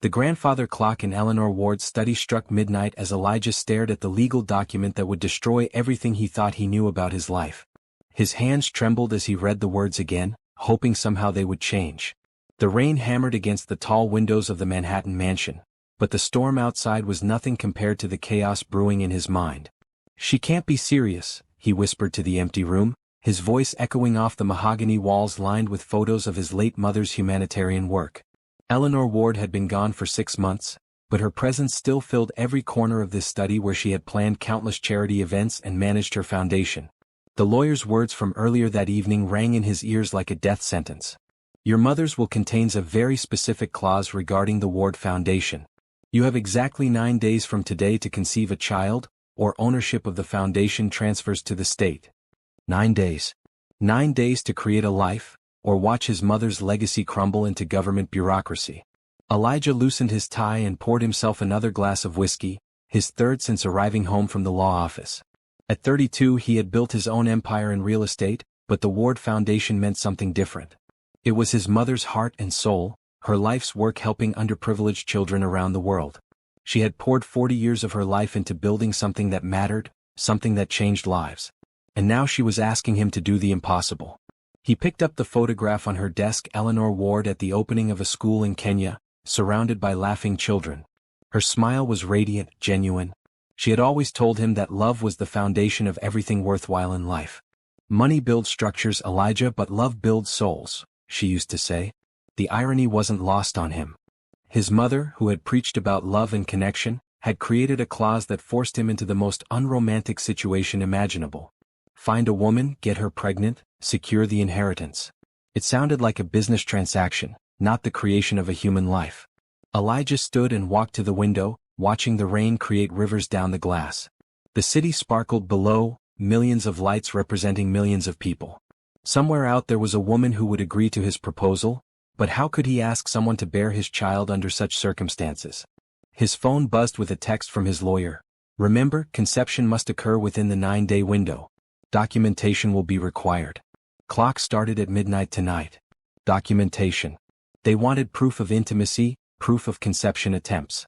The grandfather clock in Eleanor Ward's study struck midnight as Elijah stared at the legal document that would destroy everything he thought he knew about his life. His hands trembled as he read the words again, hoping somehow they would change. The rain hammered against the tall windows of the Manhattan mansion, but the storm outside was nothing compared to the chaos brewing in his mind. "She can't be serious," he whispered to the empty room, his voice echoing off the mahogany walls lined with photos of his late mother's humanitarian work. Eleanor Ward had been gone for 6 months, but her presence still filled every corner of this study where she had planned countless charity events and managed her foundation. The lawyer's words from earlier that evening rang in his ears like a death sentence. "Your mother's will contains a very specific clause regarding the Ward Foundation. You have exactly 9 days from today to conceive a child, or ownership of the foundation transfers to the state. 9 days. 9 days to create a life, or watch his mother's legacy crumble into government bureaucracy." Elijah loosened his tie and poured himself another glass of whiskey, his third since arriving home from the law office. At 32 he had built his own empire in real estate, but the Ward Foundation meant something different. It was his mother's heart and soul, her life's work helping underprivileged children around the world. She had poured 40 years of her life into building something that mattered, something that changed lives. And now she was asking him to do the impossible. He picked up the photograph on her desk, Eleanor Ward at the opening of a school in Kenya, surrounded by laughing children. Her smile was radiant, genuine. She had always told him that love was the foundation of everything worthwhile in life. "Money builds structures, Elijah, but love builds souls," she used to say. The irony wasn't lost on him. His mother, who had preached about love and connection, had created a clause that forced him into the most unromantic situation imaginable. Find a woman, get her pregnant, secure the inheritance. It sounded like a business transaction, not the creation of a human life. Elijah stood and walked to the window, watching the rain create rivers down the glass. The city sparkled below, millions of lights representing millions of people. Somewhere out there was a woman who would agree to his proposal, but how could he ask someone to bear his child under such circumstances? His phone buzzed with a text from his lawyer. "Remember, conception must occur within the 9-day window. Documentation will be required. Clock started at midnight tonight. Documentation." They wanted proof of intimacy, proof of conception attempts.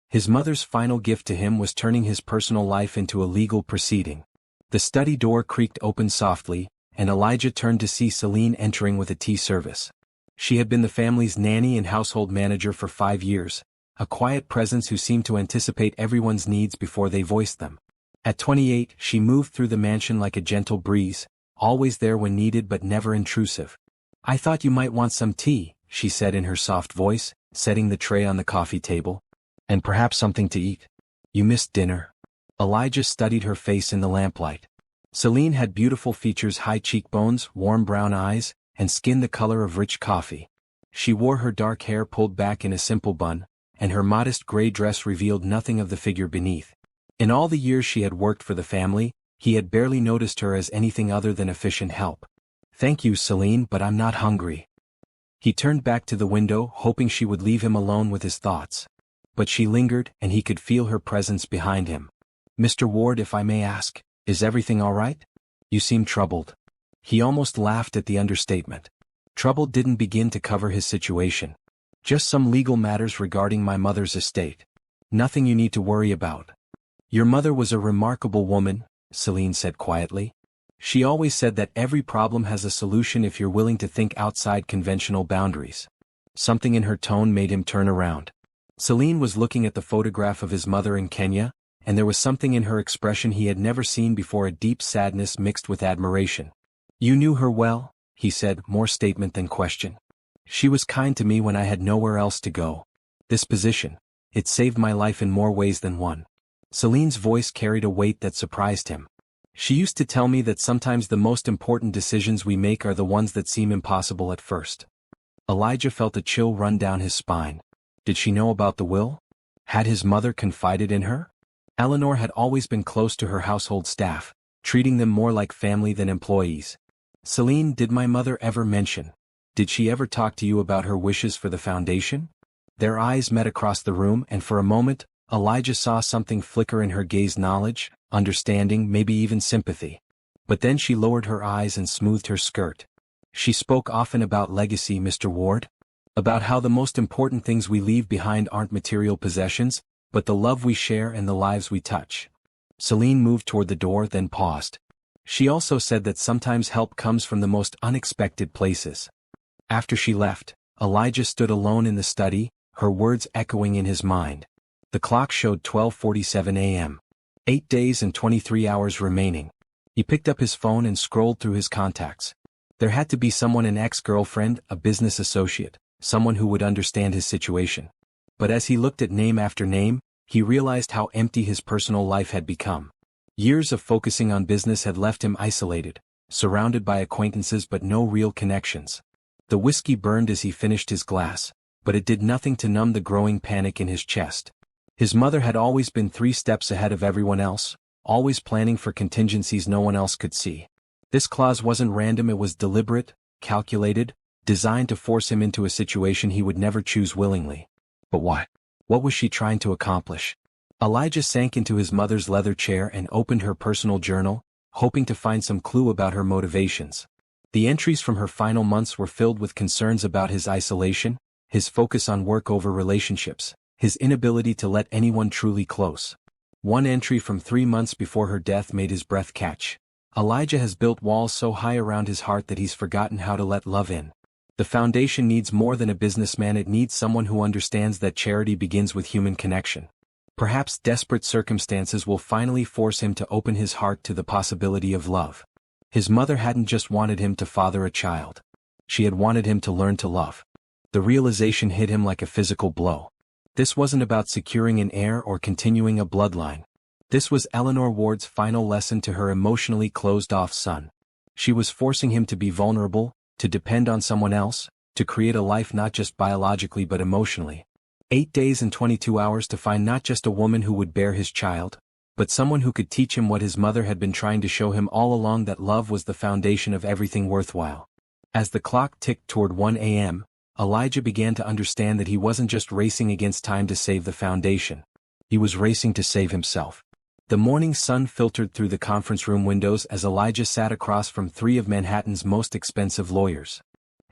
His mother's final gift to him was turning his personal life into a legal proceeding. The study door creaked open softly, and Elijah turned to see Celine entering with a tea service. She had been the family's nanny and household manager for 5 years, a quiet presence who seemed to anticipate everyone's needs before they voiced them. At 28, she moved through the mansion like a gentle breeze, always there when needed but never intrusive. "I thought you might want some tea," she said in her soft voice, setting the tray on the coffee table. "And perhaps something to eat. You missed dinner." Elijah studied her face in the lamplight. Celine had beautiful features, high cheekbones, warm brown eyes, and skin the color of rich coffee. She wore her dark hair pulled back in a simple bun, and her modest gray dress revealed nothing of the figure beneath. In all the years she had worked for the family, he had barely noticed her as anything other than efficient help. "Thank you, Celine, but I'm not hungry." He turned back to the window, hoping she would leave him alone with his thoughts. But she lingered, and he could feel her presence behind him. "Mr. Ward, if I may ask, is everything all right? You seem troubled." He almost laughed at the understatement. Trouble didn't begin to cover his situation. "Just some legal matters regarding my mother's estate. Nothing you need to worry about." "Your mother was a remarkable woman," Celine said quietly. "She always said that every problem has a solution if you're willing to think outside conventional boundaries." Something in her tone made him turn around. Celine was looking at the photograph of his mother in Kenya, and there was something in her expression he had never seen before, a deep sadness mixed with admiration. "You knew her well?" he said, more statement than question. "She was kind to me when I had nowhere else to go. This position, it saved my life in more ways than one." Celine's voice carried a weight that surprised him. "She used to tell me that sometimes the most important decisions we make are the ones that seem impossible at first." Elijah felt a chill run down his spine. Did she know about the will? Had his mother confided in her? Eleanor had always been close to her household staff, treating them more like family than employees. "Celine, did my mother ever mention? Did she ever talk to you about her wishes for the foundation?" Their eyes met across the room, and for a moment, Elijah saw something flicker in her gaze: knowledge, understanding, maybe even sympathy. But then she lowered her eyes and smoothed her skirt. "She spoke often about legacy, Mr. Ward. About how the most important things we leave behind aren't material possessions, but the love we share and the lives we touch. Celine moved toward the door, then paused. She also said that sometimes help comes from the most unexpected places. After she left, Elijah stood alone in the study, her words echoing in his mind. The clock showed 12:47 a.m. 8 days and 23 hours remaining. He picked up his phone and scrolled through his contacts. There had to be someone, an ex-girlfriend, a business associate, someone who would understand his situation. But as he looked at name after name, he realized how empty his personal life had become. Years of focusing on business had left him isolated, surrounded by acquaintances but no real connections. The whiskey burned as he finished his glass, but it did nothing to numb the growing panic in his chest. His mother had always been 3 steps ahead of everyone else, always planning for contingencies no one else could see. This clause wasn't random, it was deliberate, calculated, designed to force him into a situation he would never choose willingly. But why? What was she trying to accomplish? Elijah sank into his mother's leather chair and opened her personal journal, hoping to find some clue about her motivations. The entries from her final months were filled with concerns about his isolation, his focus on work over relationships, his inability to let anyone truly close. One entry from 3 months before her death made his breath catch. Elijah has built walls so high around his heart that he's forgotten how to let love in. The foundation needs more than a businessman, it needs someone who understands that charity begins with human connection. Perhaps desperate circumstances will finally force him to open his heart to the possibility of love. His mother hadn't just wanted him to father a child. She had wanted him to learn to love. The realization hit him like a physical blow. This wasn't about securing an heir or continuing a bloodline. This was Eleanor Ward's final lesson to her emotionally closed-off son. She was forcing him to be vulnerable, to depend on someone else, to create a life not just biologically but emotionally. 8 days and 22 hours to find not just a woman who would bear his child, but someone who could teach him what his mother had been trying to show him all along, that love was the foundation of everything worthwhile. As the clock ticked toward 1 a.m., Elijah began to understand that he wasn't just racing against time to save the foundation. He was racing to save himself. The morning sun filtered through the conference room windows as Elijah sat across from 3 of Manhattan's most expensive lawyers.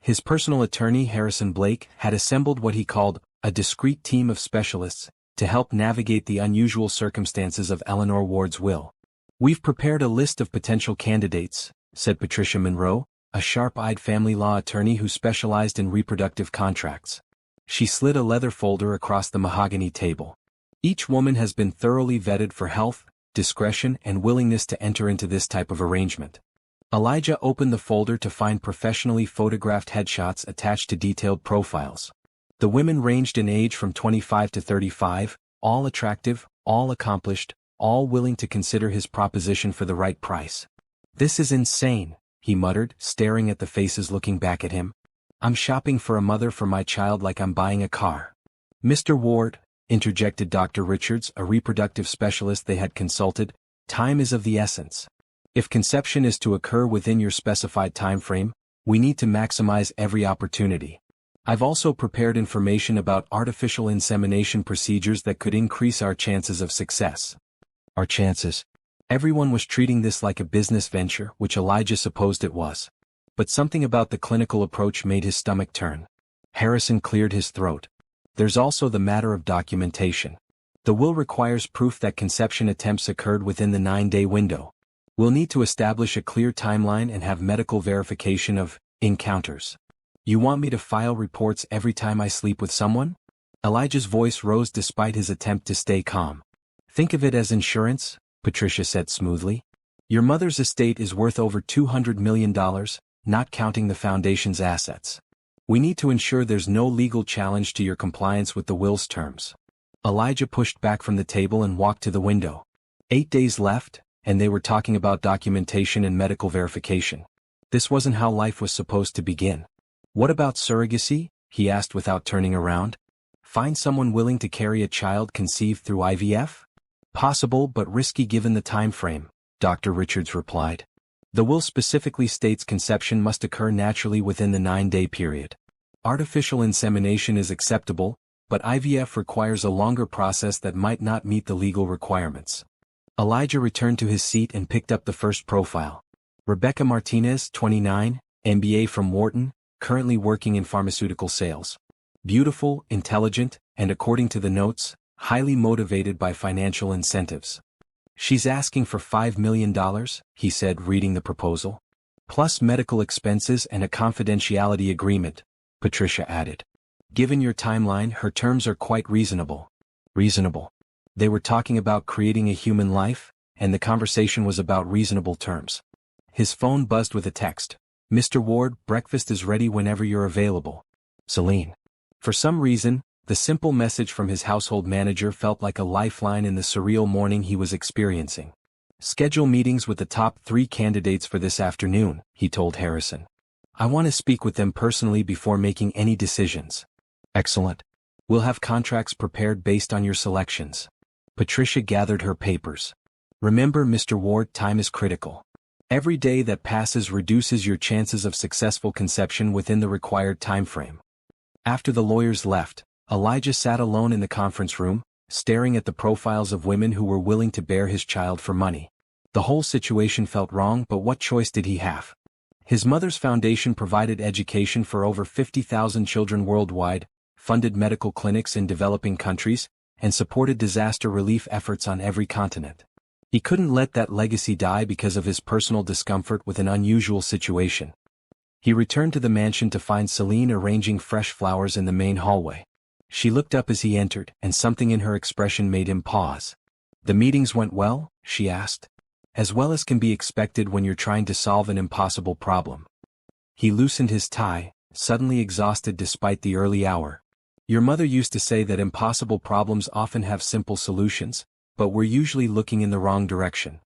His personal attorney, Harrison Blake, had assembled what he called a discreet team of specialists to help navigate the unusual circumstances of Eleanor Ward's will. "We've prepared a list of potential candidates," said Patricia Monroe, a sharp-eyed family law attorney who specialized in reproductive contracts. She slid a leather folder across the mahogany table. "Each woman has been thoroughly vetted for health, discretion, and willingness to enter into this type of arrangement." Elijah opened the folder to find professionally photographed headshots attached to detailed profiles. The women ranged in age from 25 to 35, all attractive, all accomplished, all willing to consider his proposition for the right price. "This is insane," he muttered, staring at the faces looking back at him. "I'm shopping for a mother for my child like I'm buying a car." "Mr. Ward," interjected Dr. Richards, a reproductive specialist they had consulted, "time is of the essence. If conception is to occur within your specified time frame, we need to maximize every opportunity. I've also prepared information about artificial insemination procedures that could increase our chances of success." Our chances. Everyone was treating this like a business venture, which Elijah supposed it was. But something about the clinical approach made his stomach turn. Harrison cleared his throat. "There's also the matter of documentation. The will requires proof that conception attempts occurred within the 9-day window. We'll need to establish a clear timeline and have medical verification of encounters." "You want me to file reports every time I sleep with someone?" Elijah's voice rose despite his attempt to stay calm. "Think of it as insurance," Patricia said smoothly. "Your mother's estate is worth over $200 million, not counting the foundation's assets. We need to ensure there's no legal challenge to your compliance with the will's terms." Elijah pushed back from the table and walked to the window. 8 days left, and they were talking about documentation and medical verification. This wasn't how life was supposed to begin. "What about surrogacy?" he asked without turning around. "Find someone willing to carry a child conceived through IVF?" "Possible but risky given the time frame," Dr. Richards replied. "The will specifically states conception must occur naturally within the 9-day period. Artificial insemination is acceptable, but IVF requires a longer process that might not meet the legal requirements." Elijah returned to his seat and picked up the first profile. Rebecca Martinez, 29, MBA from Wharton, currently working in pharmaceutical sales. Beautiful, intelligent, and according to the notes, highly motivated by financial incentives. She's asking for $5 million, he said, reading the proposal. Plus medical expenses and a confidentiality agreement, Patricia added. Given your timeline, her terms are quite reasonable. Reasonable. They were talking about creating a human life, and the conversation was about reasonable terms. His phone buzzed with a text. Mr. Ward, breakfast is ready whenever you're available. Celine. For some reason, the simple message from his household manager felt like a lifeline in the surreal morning he was experiencing. Schedule meetings with the top 3 candidates for this afternoon, he told Harrison. I want to speak with them personally before making any decisions. Excellent. We'll have contracts prepared based on your selections. Patricia gathered her papers. Remember, Mr. Ward, time is critical. Every day that passes reduces your chances of successful conception within the required time frame. After the lawyers left, Elijah sat alone in the conference room, staring at the profiles of women who were willing to bear his child for money. The whole situation felt wrong, but what choice did he have? His mother's foundation provided education for over 50,000 children worldwide, funded medical clinics in developing countries, and supported disaster relief efforts on every continent. He couldn't let that legacy die because of his personal discomfort with an unusual situation. He returned to the mansion to find Celine arranging fresh flowers in the main hallway. She looked up as he entered, and something in her expression made him pause. The meetings went well? She asked. As well as can be expected when you're trying to solve an impossible problem. He loosened his tie, suddenly exhausted despite the early hour. Your mother used to say that impossible problems often have simple solutions, but we're usually looking in the wrong direction.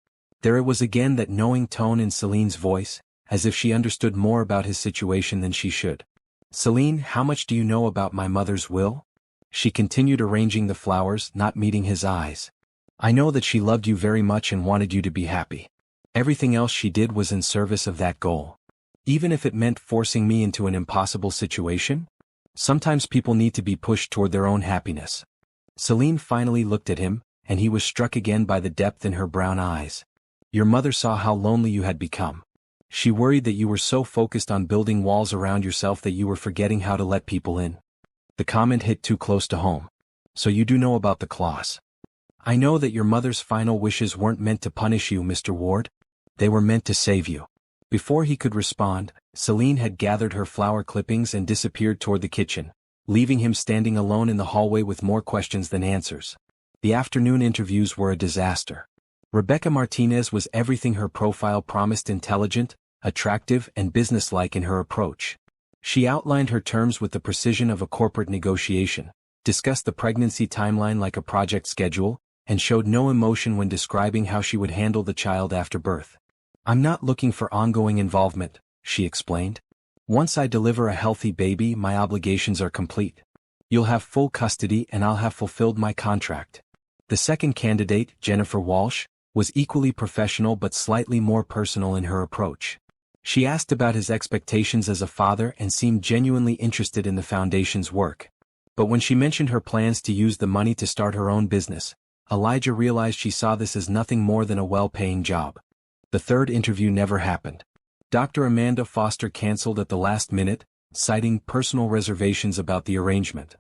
There it was again, that knowing tone in Celine's voice, as if she understood more about his situation than she should. Celine, how much do you know about my mother's will? She continued arranging the flowers, not meeting his eyes. I know that she loved you very much and wanted you to be happy. Everything else she did was in service of that goal. Even if it meant forcing me into an impossible situation? Sometimes people need to be pushed toward their own happiness. Celine finally looked at him, and he was struck again by the depth in her brown eyes. Your mother saw how lonely you had become. She worried that you were so focused on building walls around yourself that you were forgetting how to let people in. The comment hit too close to home. So you do know about the clause. I know that your mother's final wishes weren't meant to punish you, Mr. Ward. They were meant to save you. Before he could respond, Celine had gathered her flower clippings and disappeared toward the kitchen, leaving him standing alone in the hallway with more questions than answers. The afternoon interviews were a disaster. Rebecca Martinez was everything her profile promised: intelligent, attractive, and businesslike in her approach. She outlined her terms with the precision of a corporate negotiation, discussed the pregnancy timeline like a project schedule, and showed no emotion when describing how she would handle the child after birth. I'm not looking for ongoing involvement, she explained. Once I deliver a healthy baby, my obligations are complete. You'll have full custody and I'll have fulfilled my contract. The second candidate, Jennifer Walsh, was equally professional but slightly more personal in her approach. She asked about his expectations as a father and seemed genuinely interested in the foundation's work. But when she mentioned her plans to use the money to start her own business, Elijah realized she saw this as nothing more than a well-paying job. The third interview never happened. Dr. Amanda Foster canceled at the last minute, citing personal reservations about the arrangement.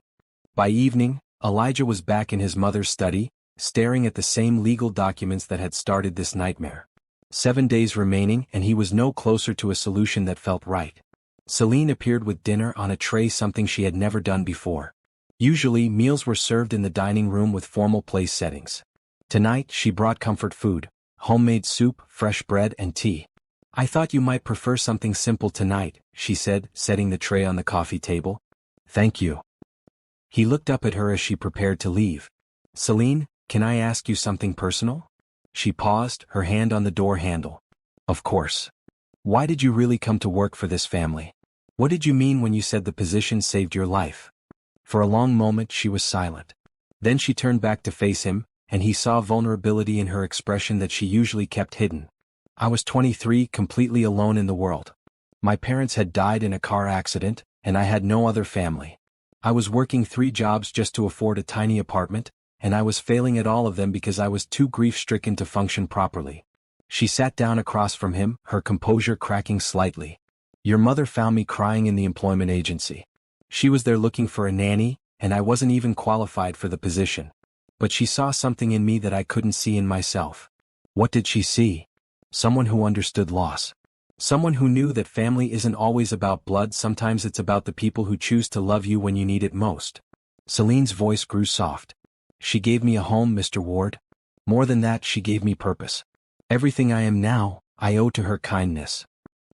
By evening, Elijah was back in his mother's study, staring at the same legal documents that had started this nightmare. 7 days remaining and he was no closer to a solution that felt right. Celine appeared with dinner on a tray, something she had never done before. Usually, meals were served in the dining room with formal place settings. Tonight, she brought comfort food, homemade soup, fresh bread, and tea. I thought you might prefer something simple tonight, she said, setting the tray on the coffee table. Thank you. He looked up at her as she prepared to leave. Celine, can I ask you something personal? She paused, her hand on the door handle. Of course. Why did you really come to work for this family? What did you mean when you said the position saved your life? For a long moment she was silent. Then she turned back to face him, and he saw vulnerability in her expression that she usually kept hidden. I was 23, completely alone in the world. My parents had died in a car accident, and I had no other family. I was working 3 jobs just to afford a tiny apartment, and I was failing at all of them because I was too grief-stricken to function properly. She sat down across from him, her composure cracking slightly. Your mother found me crying in the employment agency. She was there looking for a nanny, and I wasn't even qualified for the position. But she saw something in me that I couldn't see in myself. What did she see? Someone who understood loss. Someone who knew that family isn't always about blood, sometimes it's about the people who choose to love you when you need it most. Celine's voice grew soft. She gave me a home, Mr. Ward. More than that, she gave me purpose. Everything I am now, I owe to her kindness.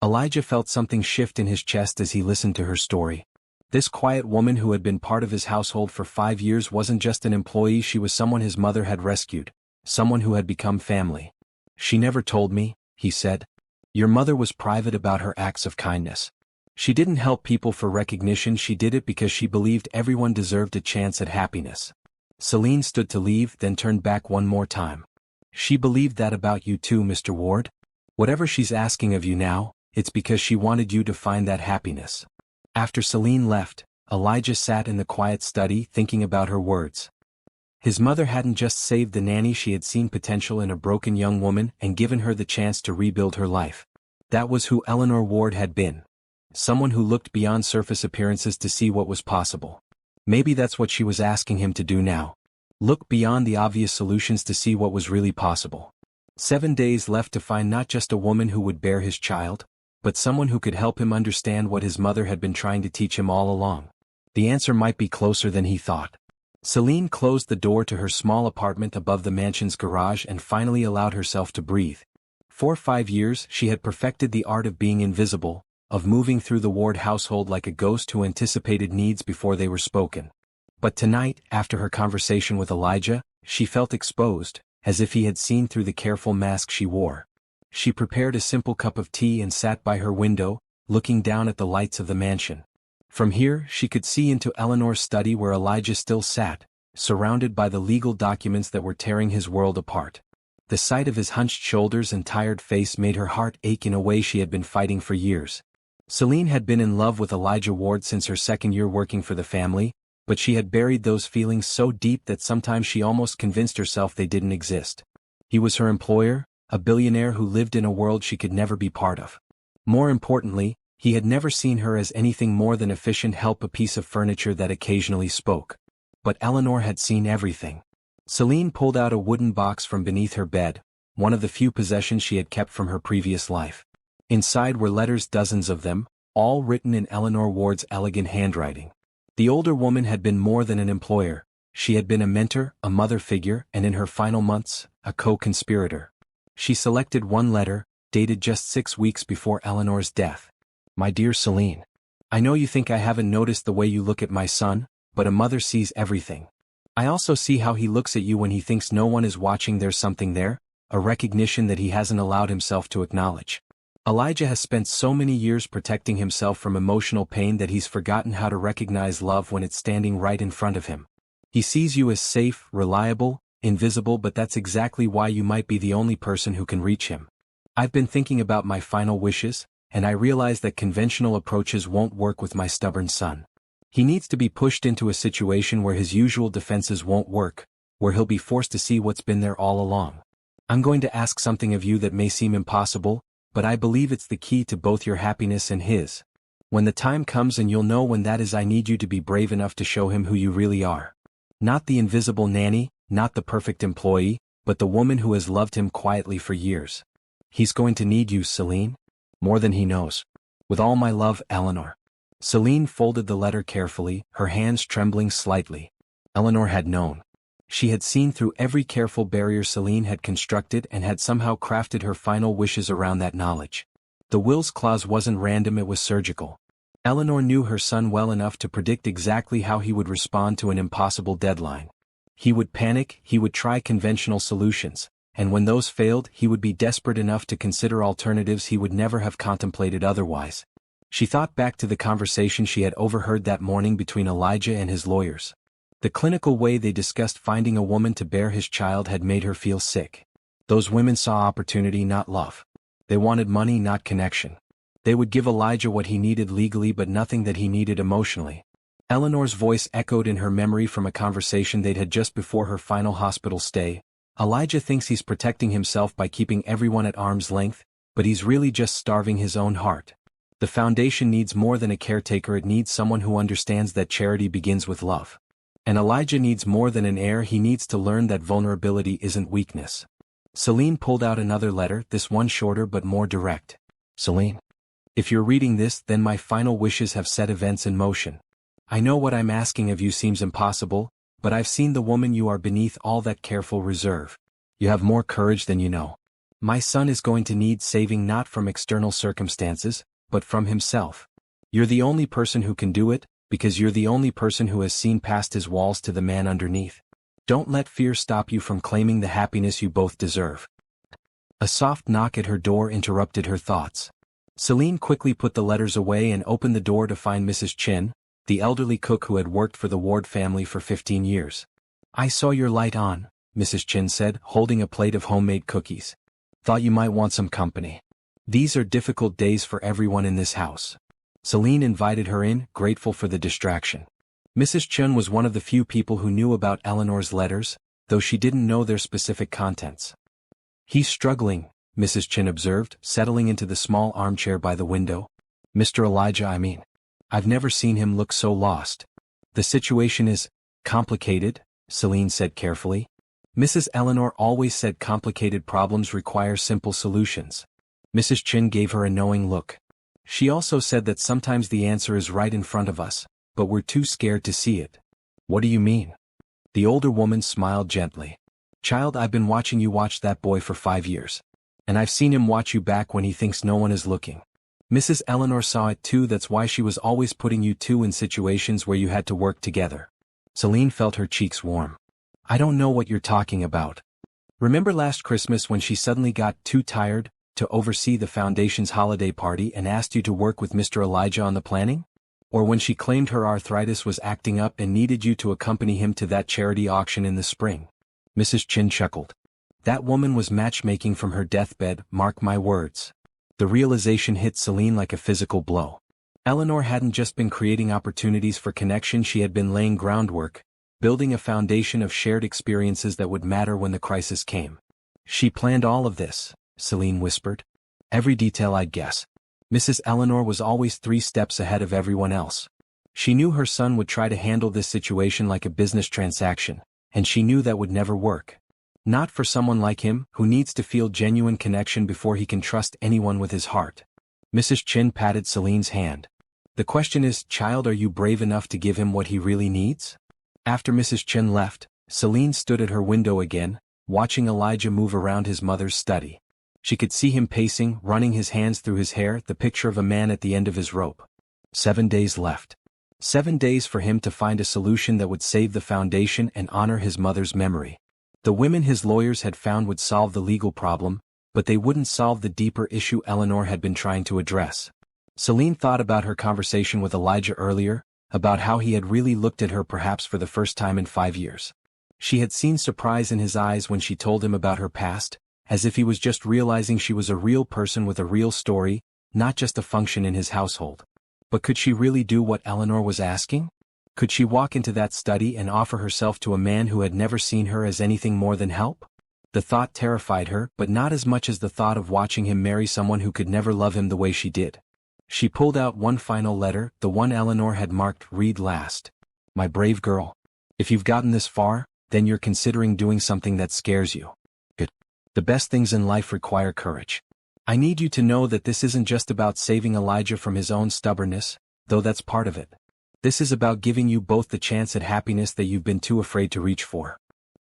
Elijah felt something shift in his chest as he listened to her story. This quiet woman who had been part of his household for 5 years wasn't just an employee, she was someone his mother had rescued, someone who had become family. She never told me, he said. Your mother was private about her acts of kindness. She didn't help people for recognition, she did it because she believed everyone deserved a chance at happiness. Celine stood to leave, then turned back one more time. She believed that about you too, Mr. Ward. Whatever she's asking of you now, it's because she wanted you to find that happiness. After Celine left, Elijah sat in the quiet study thinking about her words. His mother hadn't just saved the nanny, she had seen potential in a broken young woman and given her the chance to rebuild her life. That was who Eleanor Ward had been. Someone who looked beyond surface appearances to see what was possible. Maybe that's what she was asking him to do now. Look beyond the obvious solutions to see what was really possible. 7 days left to find not just a woman who would bear his child, but someone who could help him understand what his mother had been trying to teach him all along. The answer might be closer than he thought. Celine closed the door to her small apartment above the mansion's garage and finally allowed herself to breathe. For 5 years, she had perfected the art of being invisible, of moving through the Ward household like a ghost who anticipated needs before they were spoken. But tonight, after her conversation with Elijah, she felt exposed, as if he had seen through the careful mask she wore. She prepared a simple cup of tea and sat by her window, looking down at the lights of the mansion. From here, she could see into Eleanor's study where Elijah still sat, surrounded by the legal documents that were tearing his world apart. The sight of his hunched shoulders and tired face made her heart ache in a way she had been fighting for years. Celine had been in love with Elijah Ward since her 2nd year working for the family, but she had buried those feelings so deep that sometimes she almost convinced herself they didn't exist. He was her employer, a billionaire who lived in a world she could never be part of. More importantly, he had never seen her as anything more than efficient help, a piece of furniture that occasionally spoke. But Eleanor had seen everything. Celine pulled out a wooden box from beneath her bed, one of the few possessions she had kept from her previous life. Inside were letters, dozens of them, all written in Eleanor Ward's elegant handwriting. The older woman had been more than an employer. She had been a mentor, a mother figure, and in her final months, a co-conspirator. She selected one letter, dated just 6 weeks before Eleanor's death. My dear Celine, I know you think I haven't noticed the way you look at my son, but a mother sees everything. I also see how he looks at you when he thinks no one is watching. There's something there, a recognition that he hasn't allowed himself to acknowledge. Elijah has spent so many years protecting himself from emotional pain that he's forgotten how to recognize love when it's standing right in front of him. He sees you as safe, reliable, invisible, but that's exactly why you might be the only person who can reach him. I've been thinking about my final wishes, and I realize that conventional approaches won't work with my stubborn son. He needs to be pushed into a situation where his usual defenses won't work, where he'll be forced to see what's been there all along. I'm going to ask something of you that may seem impossible, but I believe it's the key to both your happiness and his. When the time comes, and you'll know when that is, I need you to be brave enough to show him who you really are. Not the invisible nanny, not the perfect employee, but the woman who has loved him quietly for years. He's going to need you, Celine. More than he knows. With all my love, Eleanor. Celine folded the letter carefully, her hands trembling slightly. Eleanor had known. She had seen through every careful barrier Celine had constructed and had somehow crafted her final wishes around that knowledge. The will's clause wasn't random, it was surgical. Eleanor knew her son well enough to predict exactly how he would respond to an impossible deadline. He would panic, he would try conventional solutions, and when those failed, he would be desperate enough to consider alternatives he would never have contemplated otherwise. She thought back to the conversation she had overheard that morning between Elijah and his lawyers. The clinical way they discussed finding a woman to bear his child had made her feel sick. Those women saw opportunity, not love. They wanted money, not connection. They would give Elijah what he needed legally but nothing that he needed emotionally. Eleanor's voice echoed in her memory from a conversation they'd had just before her final hospital stay. Elijah thinks he's protecting himself by keeping everyone at arm's length, but he's really just starving his own heart. The foundation needs more than a caretaker, it needs someone who understands that charity begins with love. And Elijah needs more than an heir, he needs to learn that vulnerability isn't weakness. Celine pulled out another letter, this one shorter but more direct. Celine. If you're reading this, then my final wishes have set events in motion. I know what I'm asking of you seems impossible, but I've seen the woman you are beneath all that careful reserve. You have more courage than you know. My son is going to need saving not from external circumstances, but from himself. You're the only person who can do it, because you're the only person who has seen past his walls to the man underneath. Don't let fear stop you from claiming the happiness you both deserve. A soft knock at her door interrupted her thoughts. Celine quickly put the letters away and opened the door to find Mrs. Chin, the elderly cook who had worked for the Ward family for 15 years. I saw your light on, Mrs. Chin said, holding a plate of homemade cookies. Thought you might want some company. These are difficult days for everyone in this house. Celine invited her in, grateful for the distraction. Mrs. Chin was one of the few people who knew about Eleanor's letters, though she didn't know their specific contents. He's struggling, Mrs. Chin observed, settling into the small armchair by the window. Mr. Elijah, I mean. I've never seen him look so lost. The situation is complicated, Celine said carefully. Mrs. Eleanor always said complicated problems require simple solutions. Mrs. Chin gave her a knowing look. She also said that sometimes the answer is right in front of us, but we're too scared to see it. What do you mean? The older woman smiled gently. Child, I've been watching you watch that boy for 5 years. And I've seen him watch you back when he thinks no one is looking. Mrs. Eleanor saw it too, that's why she was always putting you two in situations where you had to work together. Celine felt her cheeks warm. I don't know what you're talking about. Remember last Christmas when she suddenly got too tired to oversee the foundation's holiday party and asked you to work with Mr. Elijah on the planning? Or when she claimed her arthritis was acting up and needed you to accompany him to that charity auction in the spring? Mrs. Chin chuckled. That woman was matchmaking from her deathbed, mark my words. The realization hit Celine like a physical blow. Eleanor hadn't just been creating opportunities for connection, she had been laying groundwork, building a foundation of shared experiences that would matter when the crisis came. She planned all of this, Celine whispered. Every detail, I'd guess. Mrs. Eleanor was always 3 steps ahead of everyone else. She knew her son would try to handle this situation like a business transaction, and she knew that would never work. Not for someone like him, who needs to feel genuine connection before he can trust anyone with his heart. Mrs. Chin patted Celine's hand. The question is, child, are you brave enough to give him what he really needs? After Mrs. Chin left, Celine stood at her window again, watching Elijah move around his mother's study. She could see him pacing, running his hands through his hair, the picture of a man at the end of his rope. 7 days left. 7 days for him to find a solution that would save the foundation and honor his mother's memory. The women his lawyers had found would solve the legal problem, but they wouldn't solve the deeper issue Eleanor had been trying to address. Celine thought about her conversation with Elijah earlier, about how he had really looked at her perhaps for the first time in 5 years. She had seen surprise in his eyes when she told him about her past, as if he was just realizing she was a real person with a real story, not just a function in his household. But could she really do what Eleanor was asking? Could she walk into that study and offer herself to a man who had never seen her as anything more than help? The thought terrified her, but not as much as the thought of watching him marry someone who could never love him the way she did. She pulled out one final letter, the one Eleanor had marked "Read last." My brave girl. If you've gotten this far, then you're considering doing something that scares you. Good. The best things in life require courage. I need you to know that this isn't just about saving Elijah from his own stubbornness, though that's part of it. This is about giving you both the chance at happiness that you've been too afraid to reach for.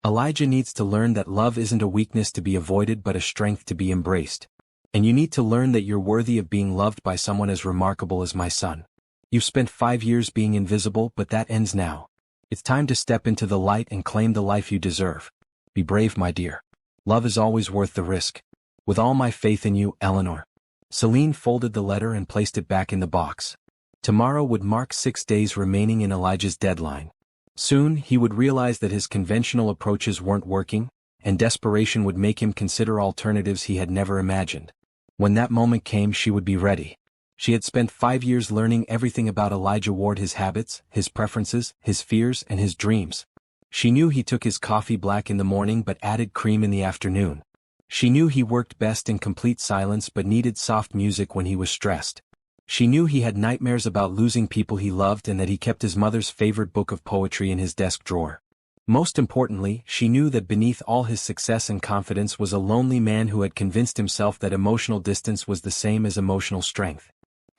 Elijah needs to learn that love isn't a weakness to be avoided but a strength to be embraced. And you need to learn that you're worthy of being loved by someone as remarkable as my son. You've spent 5 years being invisible, but that ends now. It's time to step into the light and claim the life you deserve. Be brave, my dear. Love is always worth the risk. With all my faith in you, Eleanor. Celine folded the letter and placed it back in the box. Tomorrow would mark 6 days remaining in Elijah's deadline. Soon, he would realize that his conventional approaches weren't working, and desperation would make him consider alternatives he had never imagined. When that moment came, she would be ready. She had spent 5 years learning everything about Elijah Ward, his habits, his preferences, his fears, and his dreams. She knew he took his coffee black in the morning but added cream in the afternoon. She knew he worked best in complete silence but needed soft music when he was stressed. She knew he had nightmares about losing people he loved and that he kept his mother's favorite book of poetry in his desk drawer. Most importantly, she knew that beneath all his success and confidence was a lonely man who had convinced himself that emotional distance was the same as emotional strength.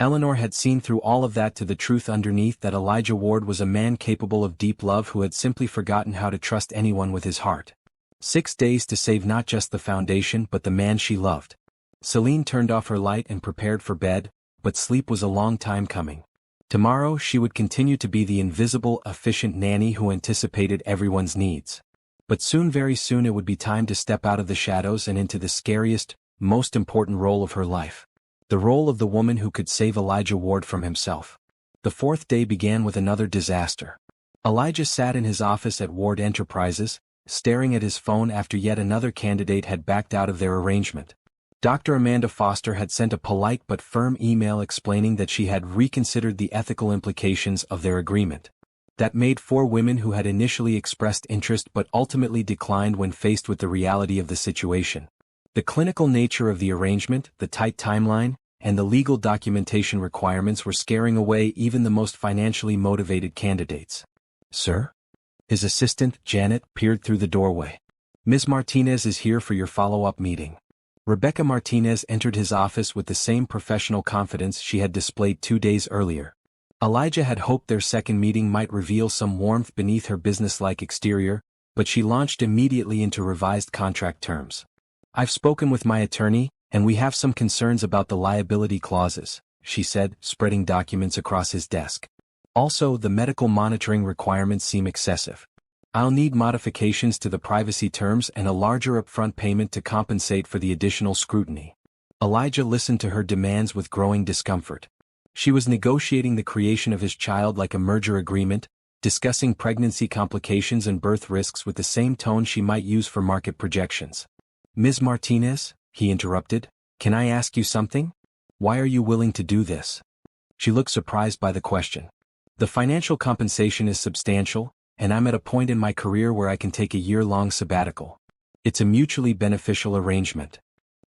Eleanor had seen through all of that to the truth underneath that Elijah Ward was a man capable of deep love who had simply forgotten how to trust anyone with his heart. 6 days to save not just the foundation but the man she loved. Celine turned off her light and prepared for bed, but sleep was a long time coming. Tomorrow she would continue to be the invisible, efficient nanny who anticipated everyone's needs. But soon, very soon, it would be time to step out of the shadows and into the scariest, most important role of her life. The role of the woman who could save Elijah Ward from himself. The 4th day began with another disaster. Elijah sat in his office at Ward Enterprises, staring at his phone after yet another candidate had backed out of their arrangement. Dr. Amanda Foster had sent a polite but firm email explaining that she had reconsidered the ethical implications of their agreement. That made 4 women who had initially expressed interest but ultimately declined when faced with the reality of the situation. The clinical nature of the arrangement, the tight timeline, and the legal documentation requirements were scaring away even the most financially motivated candidates. "Sir?" His assistant, Janet, peered through the doorway. "Ms. Martinez is here for your follow-up meeting." Rebecca Martinez entered his office with the same professional confidence she had displayed 2 days earlier. Elijah had hoped their second meeting might reveal some warmth beneath her businesslike exterior, but she launched immediately into revised contract terms. "I've spoken with my attorney, and we have some concerns about the liability clauses," she said, spreading documents across his desk. "Also, the medical monitoring requirements seem excessive. I'll need modifications to the privacy terms and a larger upfront payment to compensate for the additional scrutiny." Elijah listened to her demands with growing discomfort. She was negotiating the creation of his child like a merger agreement, discussing pregnancy complications and birth risks with the same tone she might use for market projections. "Ms. Martinez," he interrupted, "can I ask you something? Why are you willing to do this?" She looked surprised by the question. "The financial compensation is substantial, and I'm at a point in my career where I can take a year-long sabbatical. It's a mutually beneficial arrangement.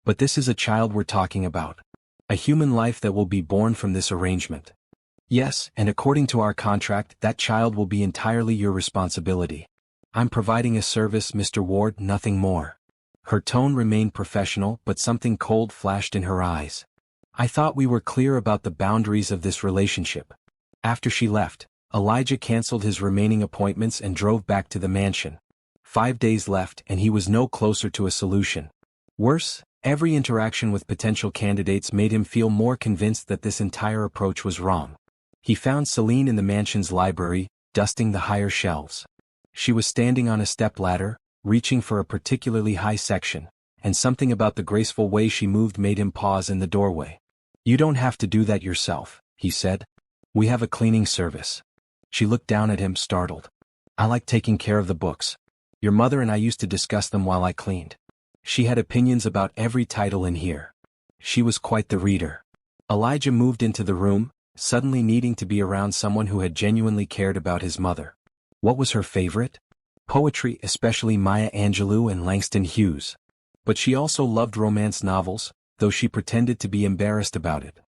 But this is a child we're talking about. A human life that will be born from this arrangement. Yes, and according to our contract, that child will be entirely your responsibility. I'm providing a service, Mr. Ward, nothing more." Her tone remained professional, but something cold flashed in her eyes. "I thought we were clear about the boundaries of this relationship." After she left, Elijah canceled his remaining appointments and drove back to the mansion. 5 days left and he was no closer to a solution. Worse, every interaction with potential candidates made him feel more convinced that this entire approach was wrong. He found Celine in the mansion's library, dusting the higher shelves. She was standing on a stepladder, reaching for a particularly high section, and something about the graceful way she moved made him pause in the doorway. "You don't have to do that yourself," he said. "We have a cleaning service." She looked down at him, startled. "I like taking care of the books. Your mother and I used to discuss them while I cleaned." She had opinions about every title in here. She was quite the reader. Elijah moved into the room, suddenly needing to be around someone who had genuinely cared about his mother. What was her favorite? Poetry, especially Maya Angelou and Langston Hughes. But she also loved romance novels, though she pretended to be embarrassed about it.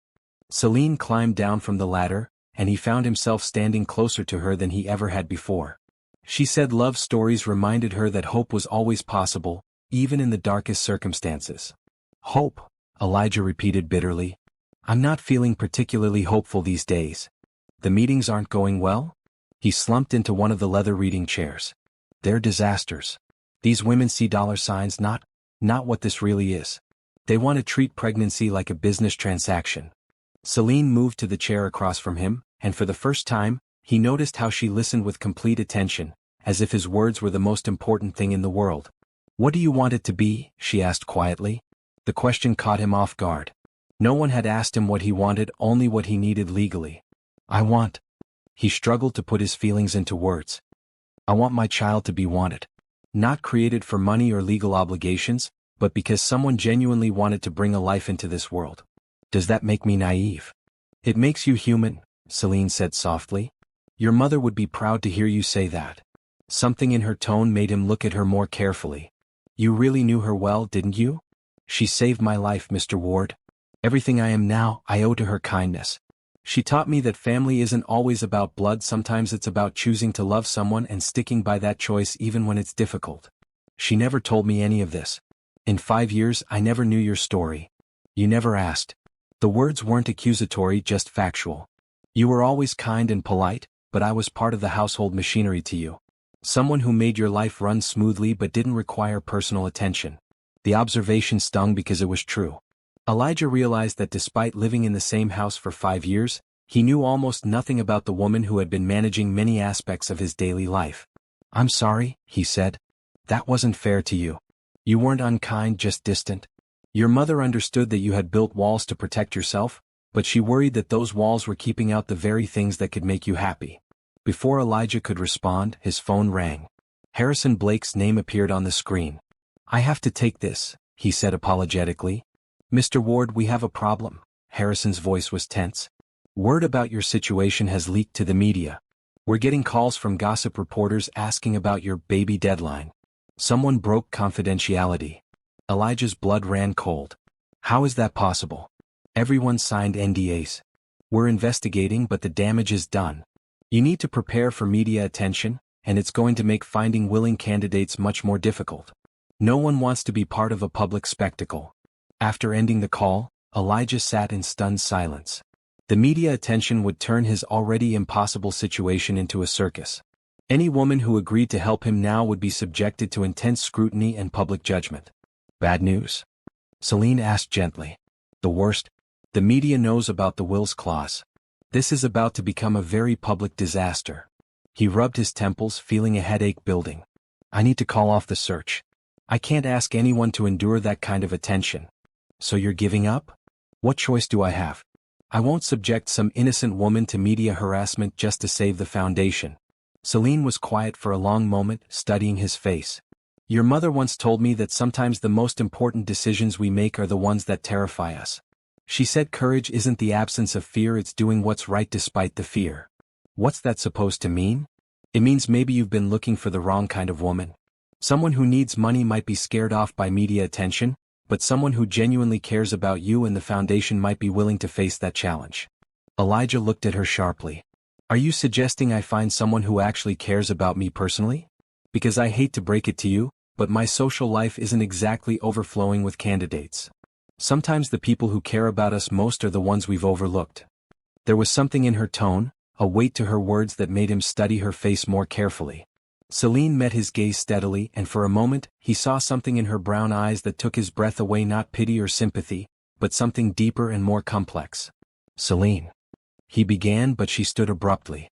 Celine climbed down from the ladder, and he found himself standing closer to her than he ever had before. She said love stories reminded her that hope was always possible, even in the darkest circumstances. "Hope," Elijah repeated bitterly. "I'm not feeling particularly hopeful these days." "The meetings aren't going well?" He slumped into one of the leather reading chairs. "They're disasters. These women see dollar signs, not what this really is. They want to treat pregnancy like a business transaction." Celine moved to the chair across from him, and for the first time, he noticed how she listened with complete attention, as if his words were the most important thing in the world. "What do you want it to be?" she asked quietly. The question caught him off guard. No one had asked him what he wanted, only what he needed legally. "I want..." He struggled to put his feelings into words. "I want my child to be wanted. Not created for money or legal obligations, but because someone genuinely wanted to bring a life into this world." "Does that make me naive?" "It makes you human," Celine said softly. "Your mother would be proud to hear you say that." Something in her tone made him look at her more carefully. "You really knew her well, didn't you?" "She saved my life, Mr. Ward." Everything I am now, I owe to her kindness. She taught me that family isn't always about blood, sometimes it's about choosing to love someone and sticking by that choice even when it's difficult. She never told me any of this. In 5 years, I never knew your story. You never asked. The words weren't accusatory, just factual. You were always kind and polite, but I was part of the household machinery to you. Someone who made your life run smoothly but didn't require personal attention. The observation stung because it was true. Elijah realized that despite living in the same house for 5 years, he knew almost nothing about the woman who had been managing many aspects of his daily life. "I'm sorry," he said. "That wasn't fair to you. You weren't unkind, just distant. Your mother understood that you had built walls to protect yourself, but she worried that those walls were keeping out the very things that could make you happy." Before Elijah could respond, his phone rang. Harrison Blake's name appeared on the screen. "I have to take this," he said apologetically. "Mr. Ward, we have a problem." Harrison's voice was tense. "Word about your situation has leaked to the media. We're getting calls from gossip reporters asking about your baby deadline. Someone broke confidentiality." Elijah's blood ran cold. "How is that possible? Everyone signed NDAs. We're investigating, but the damage is done. You need to prepare for media attention, and it's going to make finding willing candidates much more difficult. No one wants to be part of a public spectacle." After ending the call, Elijah sat in stunned silence. The media attention would turn his already impossible situation into a circus. Any woman who agreed to help him now would be subjected to intense scrutiny and public judgment. "Bad news?" Celine asked gently. "The worst? The media knows about the wills clause. This is about to become a very public disaster." He rubbed his temples, feeling a headache building. "I need to call off the search. I can't ask anyone to endure that kind of attention." "So you're giving up?" "What choice do I have? I won't subject some innocent woman to media harassment just to save the foundation." Celine was quiet for a long moment, studying his face. "Your mother once told me that sometimes the most important decisions we make are the ones that terrify us. She said courage isn't the absence of fear, it's doing what's right despite the fear." "What's that supposed to mean?" "It means maybe you've been looking for the wrong kind of woman. Someone who needs money might be scared off by media attention, but someone who genuinely cares about you and the foundation might be willing to face that challenge." Elijah looked at her sharply. "Are you suggesting I find someone who actually cares about me personally? Because I hate to break it to you, but my social life isn't exactly overflowing with candidates. Sometimes the people who care about us most are the ones we've overlooked." There was something in her tone, a weight to her words that made him study her face more carefully. Celine met his gaze steadily, and for a moment, he saw something in her brown eyes that took his breath away, not pity or sympathy, but something deeper and more complex. "Celine," he began, but she stood abruptly.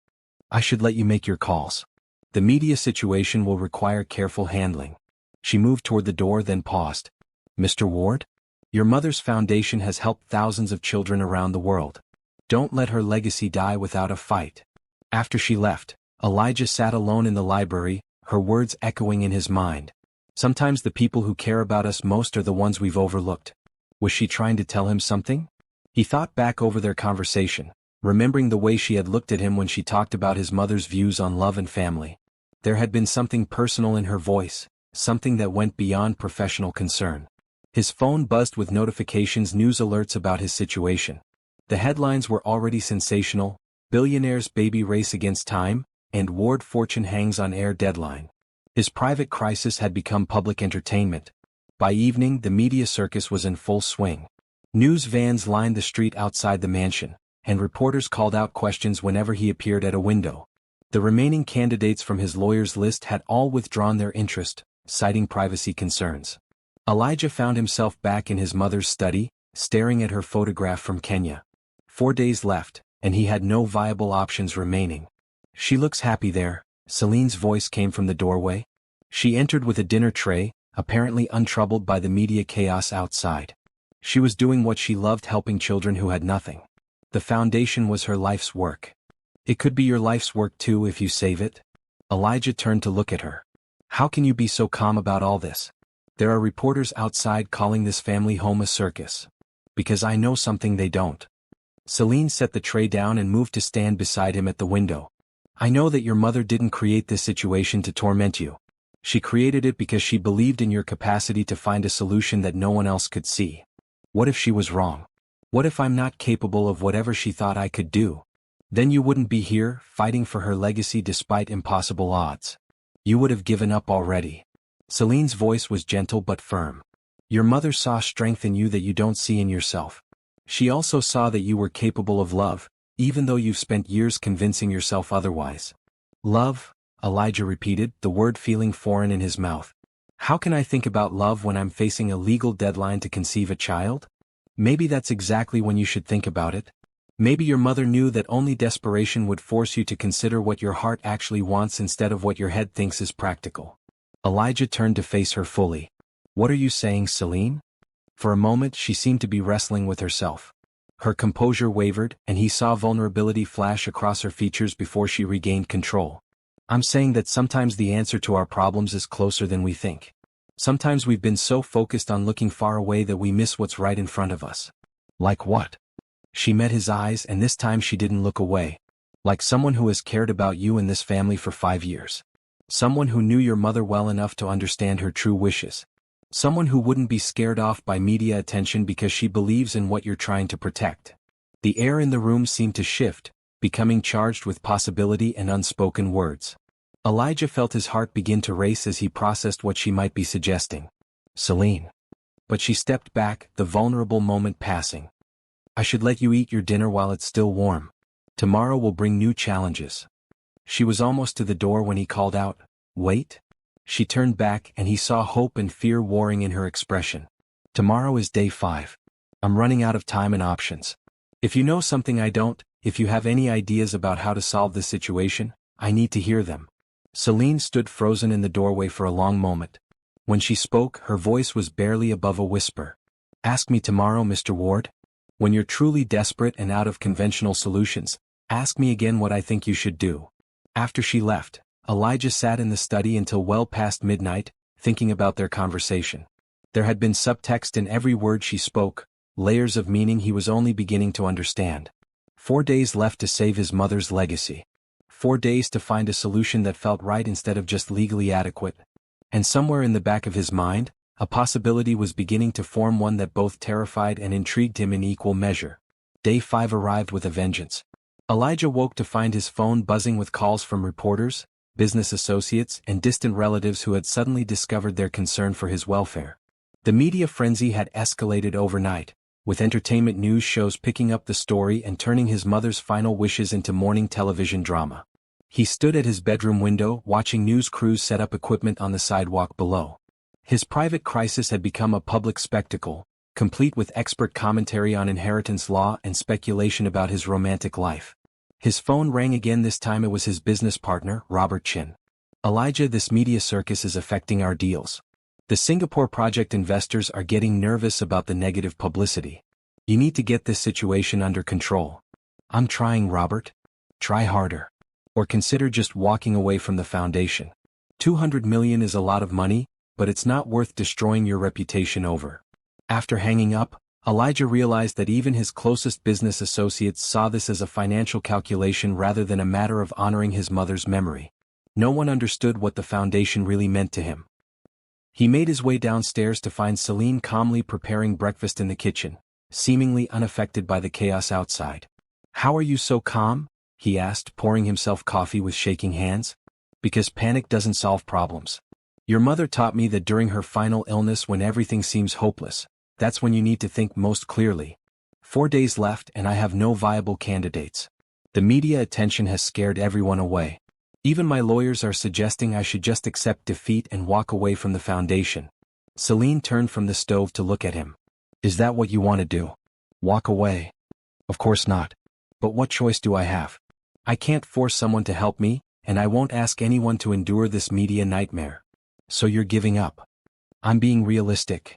"I should let you make your calls. The media situation will require careful handling." She moved toward the door, then paused. "Mr. Ward? Your mother's foundation has helped thousands of children around the world. Don't let her legacy die without a fight." After she left, Elijah sat alone in the library, her words echoing in his mind. "Sometimes the people who care about us most are the ones we've overlooked." Was she trying to tell him something? He thought back over their conversation, remembering the way she had looked at him when she talked about his mother's views on love and family. There had been something personal in her voice, something that went beyond professional concern. His phone buzzed with notifications, news alerts about his situation. The headlines were already sensational: "Billionaire's baby race against time," and "Ward fortune hangs on heir deadline." His private crisis had become public entertainment. By evening, the media circus was in full swing. News vans lined the street outside the mansion, and reporters called out questions whenever he appeared at a window. The remaining candidates from his lawyer's list had all withdrawn their interest, citing privacy concerns. Elijah found himself back in his mother's study, staring at her photograph from Kenya. 4 days left, and he had no viable options remaining. "She looks happy there," Celine's voice came from the doorway. She entered with a dinner tray, apparently untroubled by the media chaos outside. She was doing what she loved, helping children who had nothing. The foundation was her life's work. "It could be your life's work too if you save it." Elijah turned to look at her. "How can you be so calm about all this? There are reporters outside calling this family home a circus." "Because I know something they don't." Celine set the tray down and moved to stand beside him at the window. "I know that your mother didn't create this situation to torment you. She created it because she believed in your capacity to find a solution that no one else could see. What if she was wrong? What if I'm not capable of whatever she thought I could do? Then you wouldn't be here, fighting for her legacy despite impossible odds. You would have given up already. Celine's voice was gentle but firm. Your mother saw strength in you that you don't see in yourself. She also saw that you were capable of love, even though you've spent years convincing yourself otherwise. Love, Elijah repeated, the word feeling foreign in his mouth. How can I think about love when I'm facing a legal deadline to conceive a child? Maybe that's exactly when you should think about it. Maybe your mother knew that only desperation would force you to consider what your heart actually wants instead of what your head thinks is practical. Elijah turned to face her fully. What are you saying, Celine? For a moment she seemed to be wrestling with herself. Her composure wavered, and he saw vulnerability flash across her features before she regained control. I'm saying that sometimes the answer to our problems is closer than we think. Sometimes we've been so focused on looking far away that we miss what's right in front of us. Like what? She met his eyes, and this time she didn't look away. Like someone who has cared about you and this family for 5 years. Someone who knew your mother well enough to understand her true wishes. Someone who wouldn't be scared off by media attention because she believes in what you're trying to protect. The air in the room seemed to shift, becoming charged with possibility and unspoken words. Elijah felt his heart begin to race as he processed what she might be suggesting. Celine. But she stepped back, the vulnerable moment passing. I should let you eat your dinner while it's still warm. Tomorrow will bring new challenges. She was almost to the door when he called out, Wait? She turned back and he saw hope and fear warring in her expression. Tomorrow is day 5. I'm running out of time and options. If you know something I don't, if you have any ideas about how to solve this situation, I need to hear them. Celine stood frozen in the doorway for a long moment. When she spoke, her voice was barely above a whisper. Ask me tomorrow, Mr. Ward. When you're truly desperate and out of conventional solutions, ask me again what I think you should do. After she left, Elijah sat in the study until well past midnight, thinking about their conversation. There had been subtext in every word she spoke, layers of meaning he was only beginning to understand. 4 days left to save his mother's legacy. 4 days to find a solution that felt right instead of just legally adequate. And somewhere in the back of his mind, a possibility was beginning to form, one that both terrified and intrigued him in equal measure. Day 5 arrived with a vengeance. Elijah woke to find his phone buzzing with calls from reporters, business associates, and distant relatives who had suddenly discovered their concern for his welfare. The media frenzy had escalated overnight, with entertainment news shows picking up the story and turning his mother's final wishes into morning television drama. He stood at his bedroom window, watching news crews set up equipment on the sidewalk below. His private crisis had become a public spectacle, complete with expert commentary on inheritance law and speculation about his romantic life. His phone rang again. This time it was his business partner, Robert Chin. Elijah, this media circus is affecting our deals. The Singapore project investors are getting nervous about the negative publicity. You need to get this situation under control. I'm trying, Robert. Try harder. Or consider just walking away from the foundation. 200 million is a lot of money, but it's not worth destroying your reputation over. After hanging up, Elijah realized that even his closest business associates saw this as a financial calculation rather than a matter of honoring his mother's memory. No one understood what the foundation really meant to him. He made his way downstairs to find Celine calmly preparing breakfast in the kitchen, seemingly unaffected by the chaos outside. How are you so calm? He asked, pouring himself coffee with shaking hands. Because panic doesn't solve problems. Your mother taught me that during her final illness, when everything seems hopeless, that's when you need to think most clearly. 4 days left and I have no viable candidates. The media attention has scared everyone away. Even my lawyers are suggesting I should just accept defeat and walk away from the foundation. Celine turned from the stove to look at him. Is that what you want to do? Walk away? Of course not. But what choice do I have? I can't force someone to help me, and I won't ask anyone to endure this media nightmare. So you're giving up? I'm being realistic.